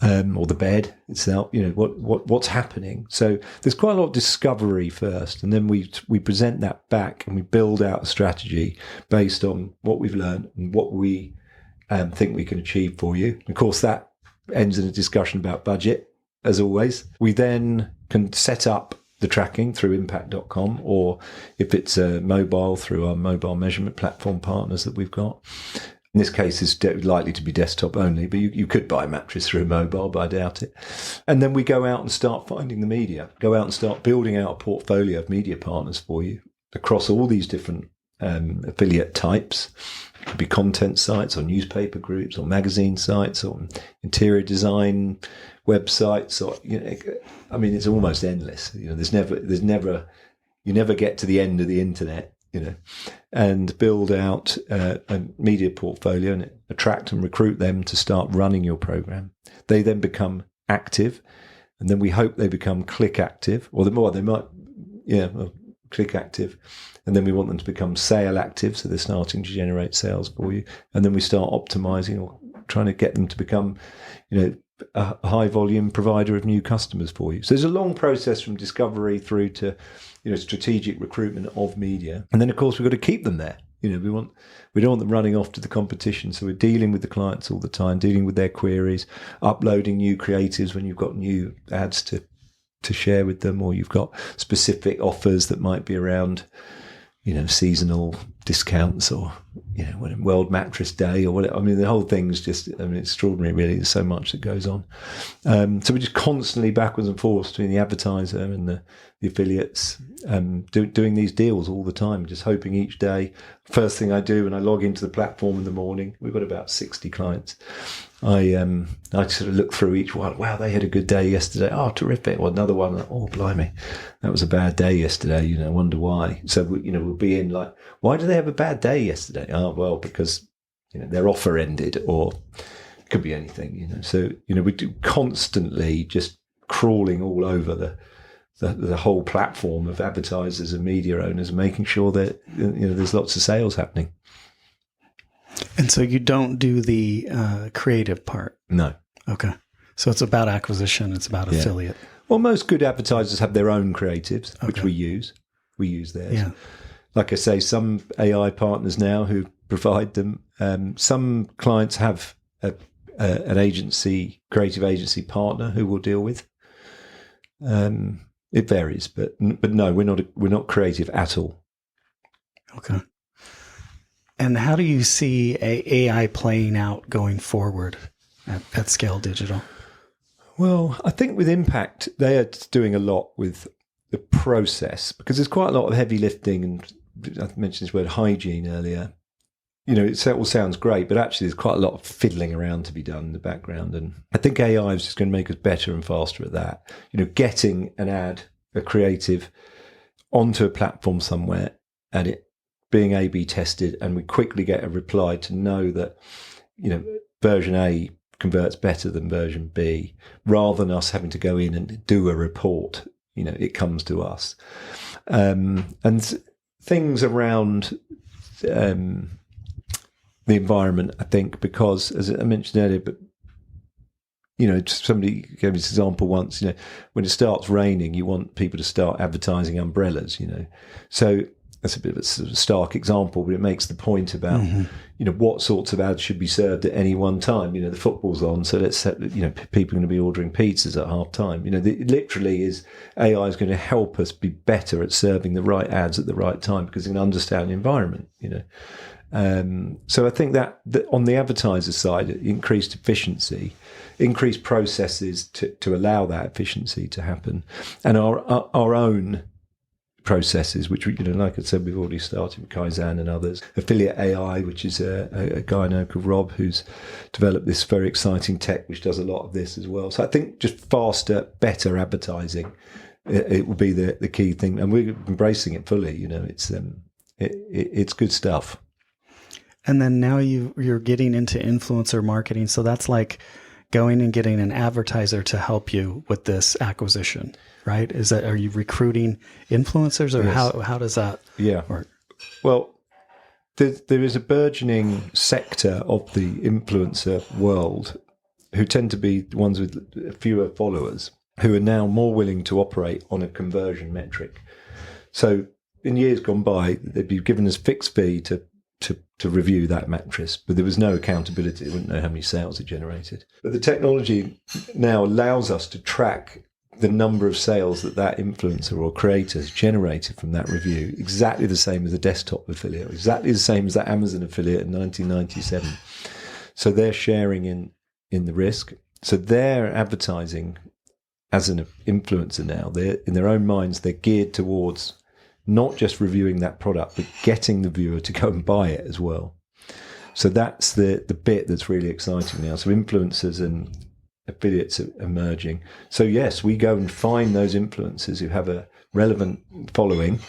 or the bed itself, what's happening. So there's quite a lot of discovery first, and then we present that back and we build out a strategy based on what we've learned and what we think we can achieve for you. Of course, that ends in a discussion about budget, as always. We then can set up the tracking through impact.com, or if it's mobile, through our mobile measurement platform partners that we've got. In this case, it's likely to be desktop only, but you could buy a mattress through mobile, but I doubt it. And then we go out and start finding the media, go out and start building out a portfolio of media partners for you across all these different affiliate types. It could be content sites or newspaper groups or magazine sites or interior design websites, or it's almost endless. There's never you never get to the end of the internet. And build out a media portfolio and attract and recruit them to start running your program. They then become active, and then we hope they become click active, or click active, and then we want them to become sale active, so they're starting to generate sales for you, and then we start optimizing or trying to get them to become, a high volume provider of new customers for you. So there's a long process from discovery through to strategic recruitment of media, and then of course we've got to keep them there. We don't want them running off to the competition, so we're dealing with the clients all the time, dealing with their queries, uploading new creatives when you've got new ads to share with them, or you've got specific offers that might be around seasonal discounts or, when World Mattress Day or whatever. I mean, the whole thing's just, extraordinary, really. There's so much that goes on. So we're just constantly backwards and forwards between the advertiser and the affiliates, doing these deals all the time, just hoping each day. First thing I do when I log into the platform in the morning, we've got about 60 clients. I sort of look through each one. Wow, they had a good day yesterday. Oh, terrific. Or another one. Oh, blimey, that was a bad day yesterday. I wonder why. So, we'll be in like, why do they have a bad day yesterday? Oh, well, because, their offer ended, or it could be anything, So, we do constantly just crawling all over the whole platform of advertisers and media owners, making sure that, there's lots of sales happening. And so you don't do the creative part? No. Okay. So it's about acquisition. It's about affiliate. Well, most good advertisers have their own creatives, which we use. We use theirs. Yeah. Like I say, some AI partners now who provide them. Some clients have an agency, creative agency partner who we'll deal with. It varies, but no, we're not creative at all. Okay. And how do you see AI playing out going forward at Scale Digital? Well, I think with Impact, they are doing a lot with the process, because there's quite a lot of heavy lifting, and I mentioned this word hygiene earlier. It all sounds great, but actually there's quite a lot of fiddling around to be done in the background. And I think AI is just going to make us better and faster at that. Getting an ad, a creative, onto a platform somewhere and it being A/B tested, and we quickly get a reply to know that, version A converts better than version B, rather than us having to go in and do a report. It comes to us. And things around the environment, I think, because, as I mentioned earlier, but somebody gave me this example once, when it starts raining, you want people to start advertising umbrellas, So that's a bit of a sort of stark example, but it makes the point about, what sorts of ads should be served at any one time. The football's on, so let's set, people are going to be ordering pizzas at half time. Literally AI is going to help us be better at serving the right ads at the right time, because they can understand the environment, So I think that on the advertiser side, increased efficiency, increased processes to allow that efficiency to happen, and our own processes, which, like I said, we've already started with Kaizen and others. Affiliate AI, which is a guy I know called Rob, who's developed this very exciting tech which does a lot of this as well. So I think just faster, better advertising, it will be the key thing, and we're embracing it fully. It's good stuff. And then now you're getting into influencer marketing, so that's like going and getting an advertiser to help you with this acquisition, right? Are you recruiting influencers, or Yes. how does that work? Well, there is a burgeoning sector of the influencer world who tend to be the ones with fewer followers, who are now more willing to operate on a conversion metric. So in years gone by, they'd be given as fixed fee to review that mattress, but there was no accountability. They wouldn't know how many sales it generated. But the technology now allows us to track the number of sales that influencer or creator has generated from that review, exactly the same as a desktop affiliate, exactly the same as that Amazon affiliate in 1997. So they're sharing in the risk. So they're advertising as an influencer now. They're, in their own minds, they're geared towards not just reviewing that product, but getting the viewer to go and buy it as well. So that's the bit that's really exciting now. So influencers and affiliates are emerging. So yes, we go and find those influencers who have a relevant following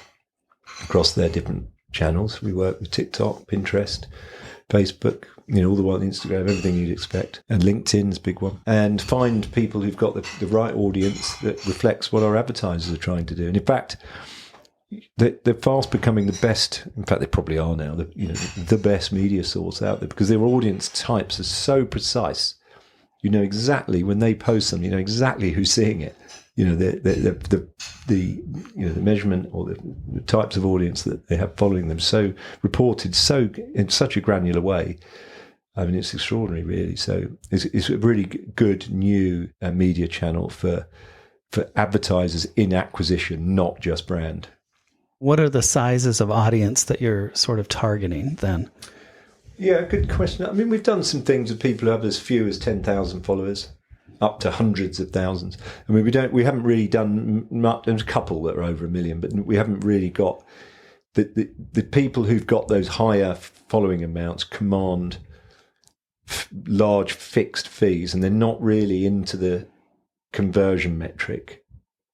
across their different channels. We work with TikTok, Pinterest, Facebook, all the one, Instagram, everything you'd expect. And LinkedIn's a big one. And find people who've got the right audience that reflects what our advertisers are trying to do. And in fact, they're fast becoming the best. In fact, they probably are now. The best media source out there, because their audience types are so precise. You know exactly when they post something. You know exactly who's seeing it. The measurement or the types of audience that they have following them. So reported in such a granular way. I mean, it's extraordinary, really. So it's a really good new media channel for advertisers in acquisition, not just brand. What are the sizes of audience that you're sort of targeting then? Yeah, good question. I mean, we've done some things with people who have as few as 10,000 followers, up to hundreds of thousands. I mean, we haven't really done much. There's a couple that are over 1 million, but we haven't really got the people who've got those higher following amounts command large fixed fees, and they're not really into the conversion metric.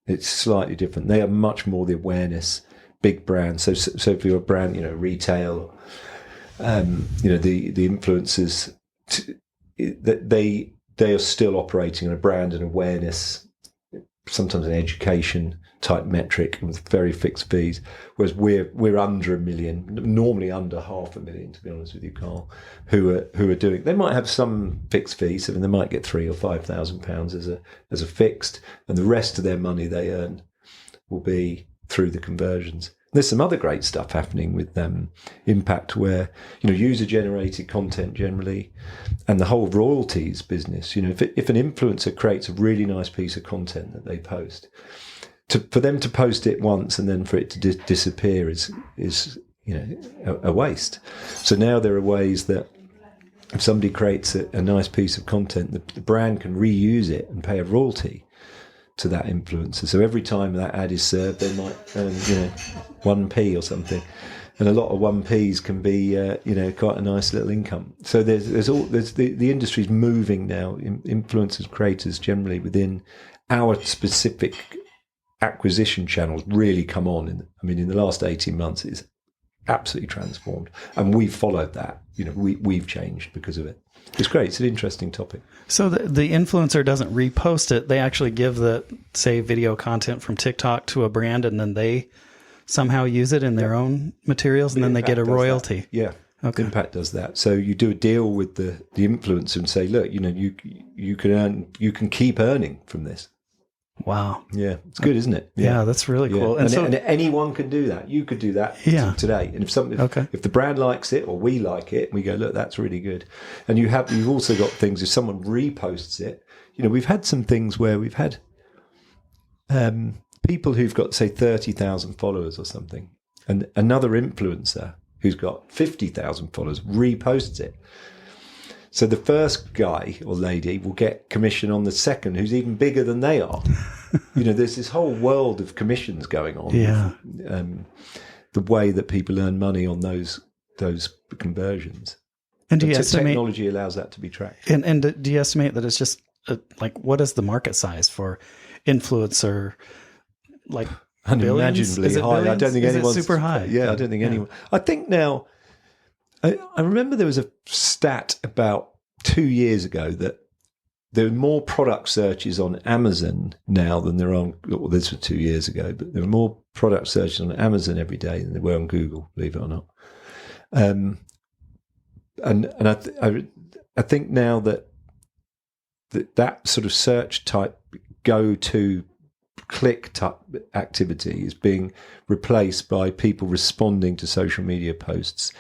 It's slightly different. They are much more the awareness, big brands. So if you're a brand, retail, the influencers, that they are still operating on a brand and awareness, sometimes an education type metric with very fixed fees, whereas we're under 1 million, normally under 500,000, to be honest with you, Carl, who are doing. They might have some fixed fees, so they might get £3,000 or £5,000 as a fixed, and the rest of their money they earn will be through the conversions. There's some other great stuff happening with Impact, where user generated content generally, and the whole royalties business. If an influencer creates a really nice piece of content that they post, for them to post it once and then for it to disappear is a waste. So now there are ways that if somebody creates a nice piece of content, the brand can reuse it and pay a royalty to that influencer. So every time that ad is served, they might earn 1p or something, and a lot of 1p's can be quite a nice little income. So there's the industry's moving now. Influencers, creators generally within our specific acquisition channels really come on. In the last 18 months, it's absolutely transformed, and we've followed that. We've changed because of it. It's great. It's an interesting topic. So the influencer doesn't repost it. They actually give the, say, video content from TikTok to a brand, and then they somehow use it in their own materials, and then they get a royalty. That. Yeah. Okay. Impact does that. So you do a deal with the influencer and say, look, you can keep earning from this. Wow. Yeah, it's good, isn't it? Yeah, that's really cool. And anyone can do that. You could do that today. And if the brand likes it or we like it, we go, look, that's really good. And you've also got things, if someone reposts it, we've had some things where we've had people who've got, say, 30,000 followers or something, and another influencer who's got 50,000 followers reposts it. So the first guy or lady will get commission on the second, who's even bigger than they are. There's this whole world of commissions going on. Yeah. The way that people earn money on those conversions. And do you estimate technology allows that to be tracked? And do you estimate that it's just what is the market size for influencer? Like unimaginably high. I don't think anyone's super high. Yeah, I don't think anyone. I think now. I remember there was a stat about 2 years ago that there are more product searches on Amazon now than there are well, this was 2 years ago, but there are more product searches on Amazon every day than there were on Google, believe it or not. And I think now that sort of search type go-to click type activity is being replaced by people responding to social media posts.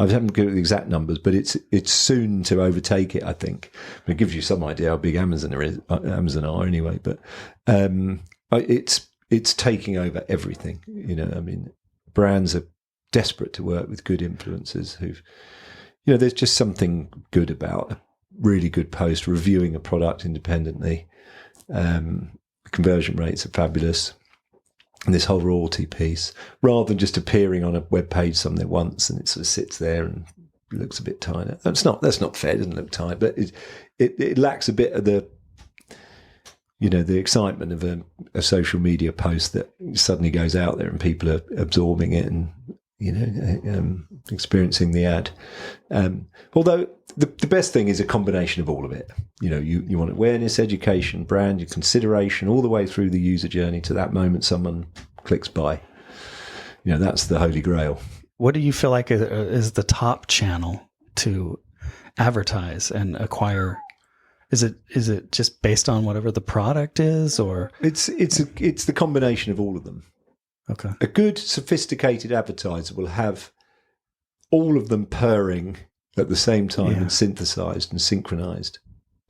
I haven't given the exact numbers, but it's soon to overtake it, I think. It gives you some idea how big Amazon are anyway. But it's taking over everything. Brands are desperate to work with good influencers who've, there's just something good about a really good post, reviewing a product independently. Conversion rates are fabulous. And this whole royalty piece, rather than just appearing on a web page something once and it sort of sits there and looks a bit tired. That's not fair. It doesn't look tired, but it lacks a bit of the excitement of a social media post that suddenly goes out there and people are absorbing it and experiencing the ad. Although the best thing is a combination of all of it. You want awareness, education, brand, your consideration, all the way through the user journey to that moment someone clicks buy. That's the holy grail. What do you feel like is the top channel to advertise and acquire? Is it just based on whatever the product is, or it's the combination of all of them? Okay. A good, sophisticated advertiser will have all of them purring at the same time and synthesized and synchronized.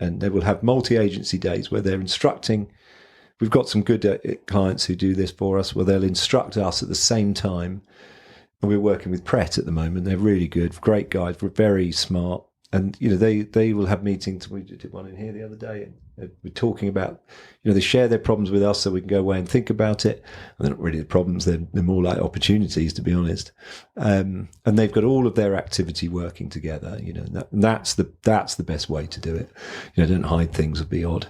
And they will have multi-agency days where they're instructing we've got some good clients who do this for us, where they'll instruct us at the same time. And we're working with Pret at the moment. They're really good, great guys. We're very smart. And, they will have meetings. We did one in here the other day. And we're talking about, they share their problems with us so we can go away and think about it. And they're not really the problems. They're more like opportunities, to be honest. And they've got all of their activity working together. And that's the best way to do it. Don't hide things or be odd.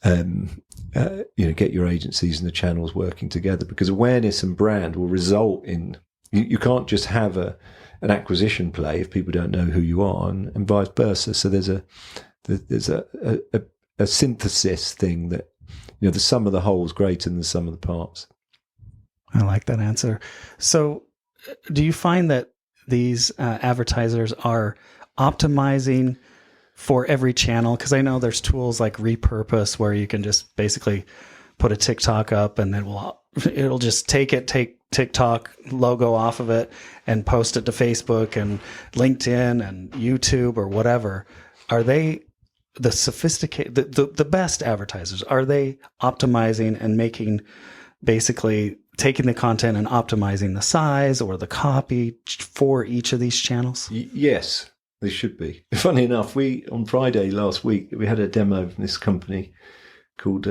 Get your agencies and the channels working together, because awareness and brand will result in, you can't just have an acquisition play if people don't know who you are, and vice versa. So there's a synthesis thing that, the sum of the whole is greater than the sum of the parts. I like that answer. So do you find that these advertisers are optimizing for every channel? Because I know there's tools like Repurpose where you can just basically put a TikTok up and then it'll just take TikTok logo off of it and post it to Facebook and LinkedIn and YouTube or whatever. Are they the sophisticated, the best advertisers? Are they optimizing and making, basically taking the content and optimizing the size or the copy for each of these channels? Yes, they should be. Funny enough, on Friday last week, we had a demo from this company called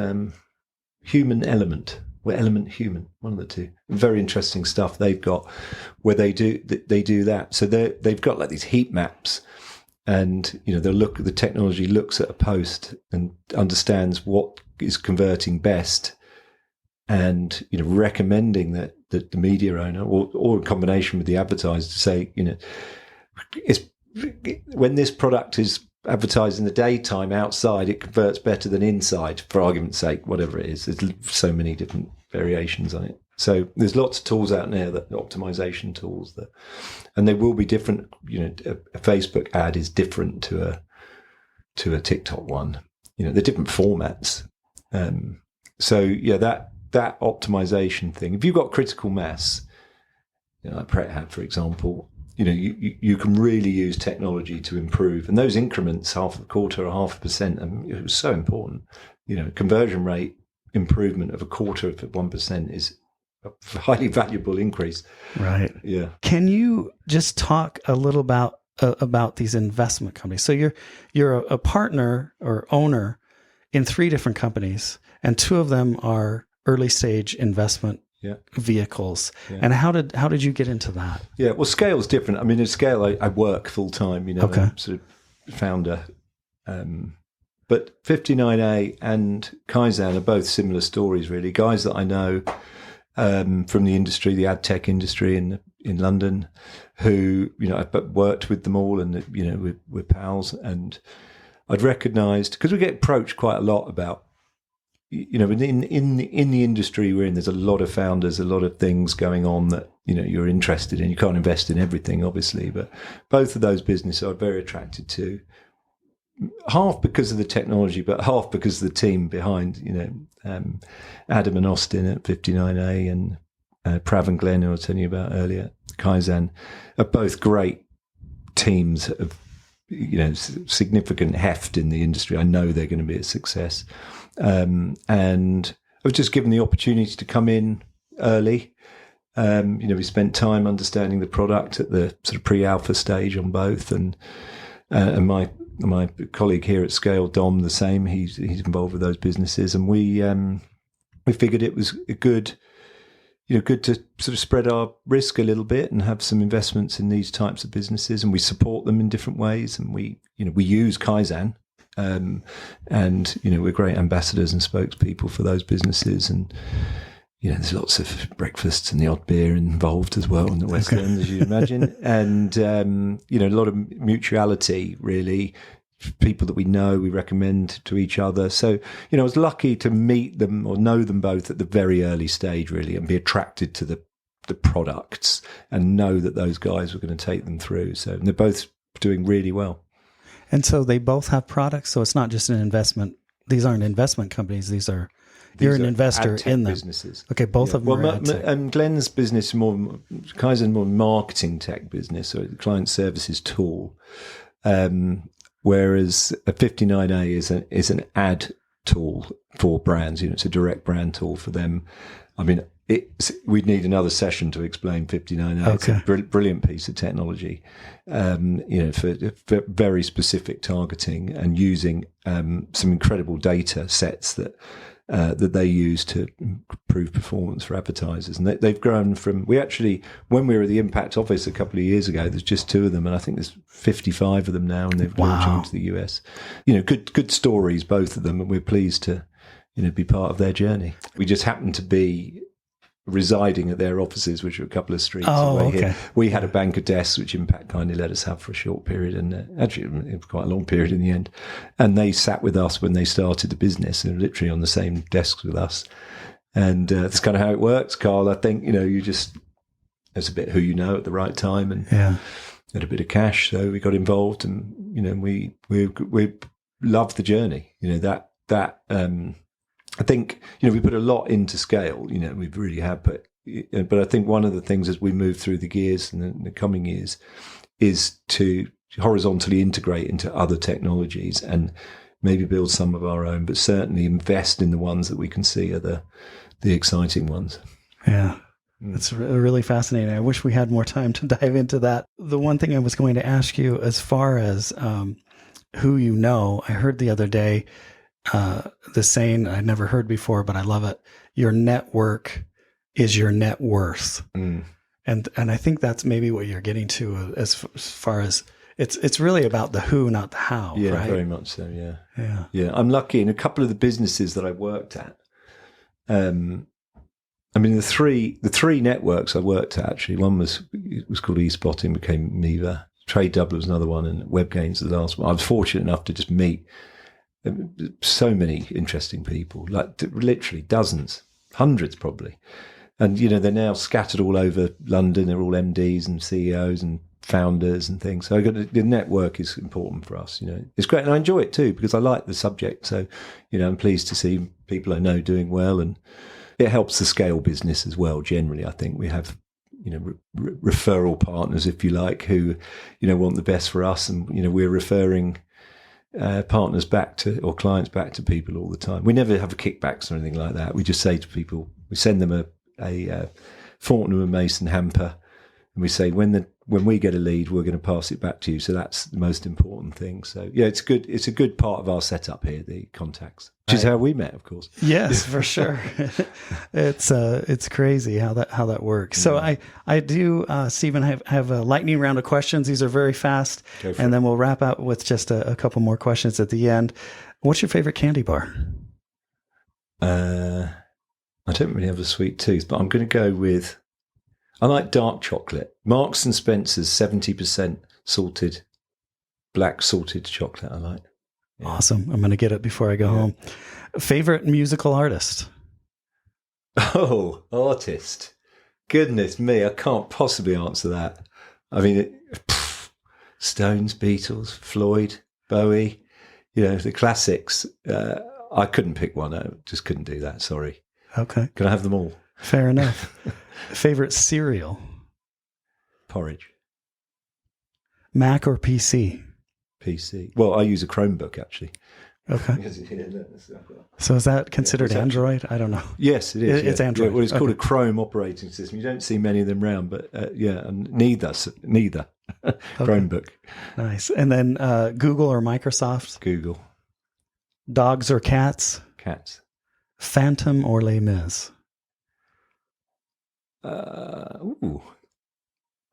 Human Element. Or Element Human, one of the two. Very interesting stuff they've got where they do that. So they've got like these heat maps, and the technology looks at a post and understands what is converting best, and recommending that the media owner or in combination with the advertiser to say, it's when this product is advertised in the daytime outside, it converts better than inside, for argument's sake, whatever it is. There's so many different variations on it. So there's lots of tools out there, that optimization tools, and they will be different. A Facebook ad is different to a TikTok one. They're different formats. So yeah, that optimization thing. If you've got critical mass, like Pret had, for example, you can really use technology to improve. And those increments, 0.25% or 0.5%, it was so important. Conversion rate improvement of 0.25% is a highly valuable increase. Right. Yeah. Can you just talk a little about these investment companies? So you're a partner or owner in 3 different companies, and 2 of them are early stage investment vehicles. Yeah. And how did you get into that? Yeah, well, scale's different. I mean, in Scale, I work full time. Okay. I'm sort of founder. But 59A and Kaizen are both similar stories, really. Guys that I know from the industry, the ad tech industry in London, who I've worked with them all, and we're pals. And I'd recognised, because we get approached quite a lot about, in the industry we're in, there's a lot of founders, a lot of things going on that you're interested in. You can't invest in everything, obviously, but both of those businesses are very attracted to. Half because of the technology, but half because of the team behind. Adam and Austin at 59A and Prav and Glenn, who I was telling you about earlier, Kaizen, are both great teams of significant heft in the industry. I know they're going to be a success. And I was just given the opportunity to come in early. We spent time understanding the product at the sort of pre-alpha stage on both, and my colleague here at Scale, Dom, the same. He's involved with those businesses, and we figured it was good to sort of spread our risk a little bit and have some investments in these types of businesses, and we support them in different ways, and we use Kaizen. And we're great ambassadors and spokespeople for those businesses, and there's lots of breakfasts and the odd beer involved as well in the West End, as you'd imagine, and a lot of mutuality, really. People that we know, we recommend to each other. So I was lucky to meet them or know them both at the very early stage, really, and be attracted to the products and know that those guys were going to take them through. So they're both doing really well. And so they both have products. So it's not just an investment. These aren't investment companies. You're an investor in them. Businesses. Okay, both of them are ad tech. Glenn's business Kaizen more marketing tech business, so the client services tool. Whereas a 59A is an ad tool for brands. It's a direct brand tool for them. I mean, we'd need another session to explain 59A. Okay. It's a brilliant piece of technology, for very specific targeting and using some incredible data sets that they use to improve performance for advertisers. And they've grown from, when we were at the Impact office a couple of years ago, there's just 2 of them, and I think there's 55 of them now, and they've launched into the US. Good stories, both of them, and we're pleased to, be part of their journey. We just happen to be residing at their offices, which are a couple of streets away here. We had a bank of desks, which Impact kindly let us have for a short period, and actually it was quite a long period in the end. And they sat with us when they started the business, and literally on the same desks with us. And that's kind of how it works, Carl. I think it's a bit who at the right time, and had a bit of cash, so we got involved, and we loved the journey. I think, we put a lot into scale, we really have, but I think one of the things as we move through the gears in the coming years is to horizontally integrate into other technologies and maybe build some of our own, but certainly invest in the ones that we can see are the exciting ones. Yeah. It's really fascinating. I wish we had more time to dive into that. The one thing I was going to ask you, as far as who I heard the other day, the saying I'd never heard before, but I love it. Your network is your net worth. And I think that's maybe what you're getting to as far as it's really about the who, not the how. Yeah, right? Very much so. Yeah. I'm lucky in a couple of the businesses that I worked at. The three networks I worked at, actually, one was called eSpotting, became Miva. Trade Double was another one, and WebGains was the last one. I was fortunate enough to just meet so many interesting people, like literally dozens, hundreds probably. And, they're now scattered all over London. They're all MDs and CEOs and founders and things. So the network is important for us. It's great. And I enjoy it too, because I like the subject. So, I'm pleased to see people I know doing well, and it helps the scale business as well. Generally, I think we have, referral partners, if you like, who, want the best for us. And, we're referring partners back to, or clients back to people all the time. We never have kickbacks or anything like that. We just say to people, we send them a Fortnum and Mason hamper, and we say, when we get a lead, we're going to pass it back to you. So that's the most important thing. So yeah, it's good. It's a good part of our setup here, the contacts, which is how we met, of course. Yes, for sure. It's crazy how that works. So I do, Stephen, have a lightning round of questions. These are very fast, and then we'll wrap up with just a couple more questions at the end. What's your favorite candy bar? I don't really have a sweet tooth, but I'm going to go with, I like dark chocolate. Marks and Spencer's 70% salted, black salted chocolate I like. Yeah. Awesome. I'm going to get it before I go home. Favorite musical artist? Oh, artist. Goodness me, I can't possibly answer that. I mean, Stones, Beatles, Floyd, Bowie, the classics. I couldn't pick one. I just couldn't do that. Sorry. Okay. Can I have them all? Fair enough. Favorite cereal? Porridge. Mac or PC? PC. Well, I use a Chromebook, actually. Okay. So is that considered Android? I don't know. Yes, it is. It's Android. Yeah, well, it's called a Chrome operating system. You don't see many of them around, but and neither. Chromebook. Nice. And then Google or Microsoft? Google. Dogs or cats? Cats. Phantom or Les Mis? I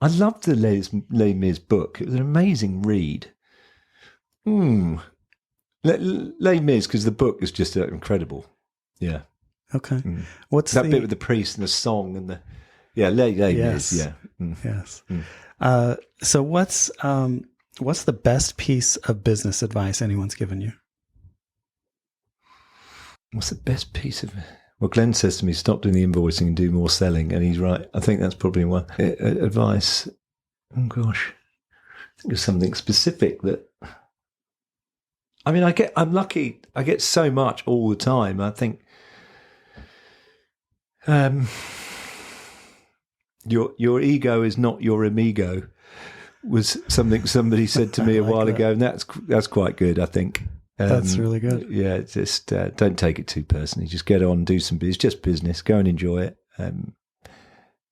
loved the Les Mis book. It was an amazing read. Les Mis, because the book is just incredible. Yeah. Okay. What's that bit with the priest and the song and the Les Mis? Yeah. Yes. So what's the best piece of business advice anyone's given you? What's the best piece of? Well, Glenn says to me, stop doing the invoicing and do more selling. And he's right. I think that's probably one advice. Oh, gosh. I think of something specific that, I mean, I'm lucky. I get so much all the time. I think your ego is not your amigo was something somebody said to me a while ago. And that's quite good, I think. That's really good. Yeah, just don't take it too personally. Just get on, do some business. It's just business. Go and enjoy it.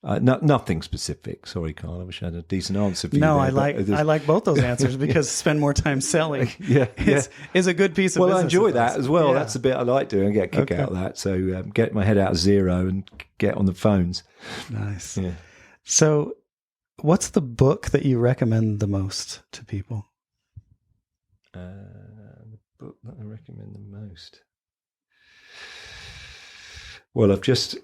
Nothing specific. Sorry, Carl. I wish I had a decent answer for you. No, there, I like both those answers because spend more time selling. Is a good piece of business. Well, I enjoy that as well. Yeah. That's the bit I like doing. I get a kick out of that. So get my head out of zero and get on the phones. Nice. Yeah. So, what's the book that you recommend the most to people? The book that I recommend the most. Well, I've just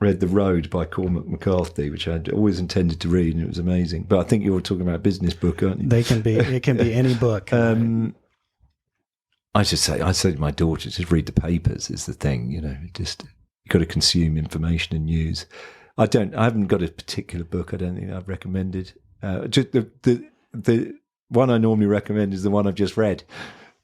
read The Road by Cormac McCarthy, which I'd always intended to read, and it was amazing. But I think you're talking about a business book, aren't you? It can be any book. I say to my daughter, just read the papers is the thing, just you've got to consume information and news. I haven't got a particular book I don't think I've recommended. Just the one I normally recommend is the one I've just read.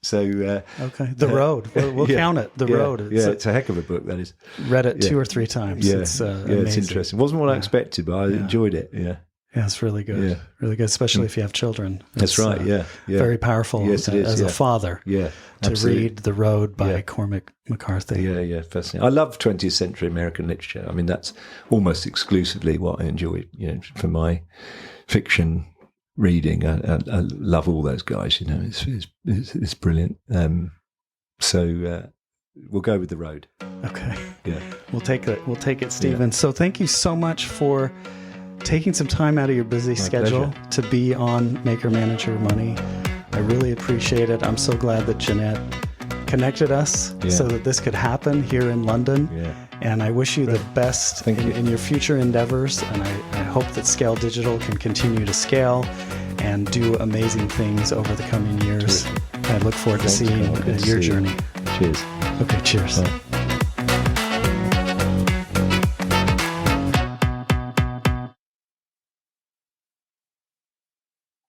So The Road. We'll count it. The Road. It's a heck of a book. That is. Read it 2 or 3 times. Yeah, it's it's interesting. It wasn't what I expected, but I enjoyed it. Yeah, it's really good. Yeah. Really good, especially if you have children. That's right. Very powerful. Yes, it is. As a father. Yeah, to absolutely. read The Road by Cormac McCarthy. Yeah, fascinating. I love 20th century American literature. I mean, that's almost exclusively what I enjoy. For my fiction reading, I love all those guys. It's brilliant. So we'll go with The Road. Okay. Yeah. We'll take it, Stephen. Yeah. So thank you so much for taking some time out of your busy schedule to be on Maker Manager Money. I really appreciate it. I'm so glad that Jeanette connected us so that this could happen here in London. Yeah. And I wish you the best in your future endeavors. And I hope that Scale Digital can continue to scale and do amazing things over the coming years. I look forward to seeing your journey. Cheers. Okay, cheers. Bye.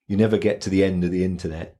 You never get to the end of the internet,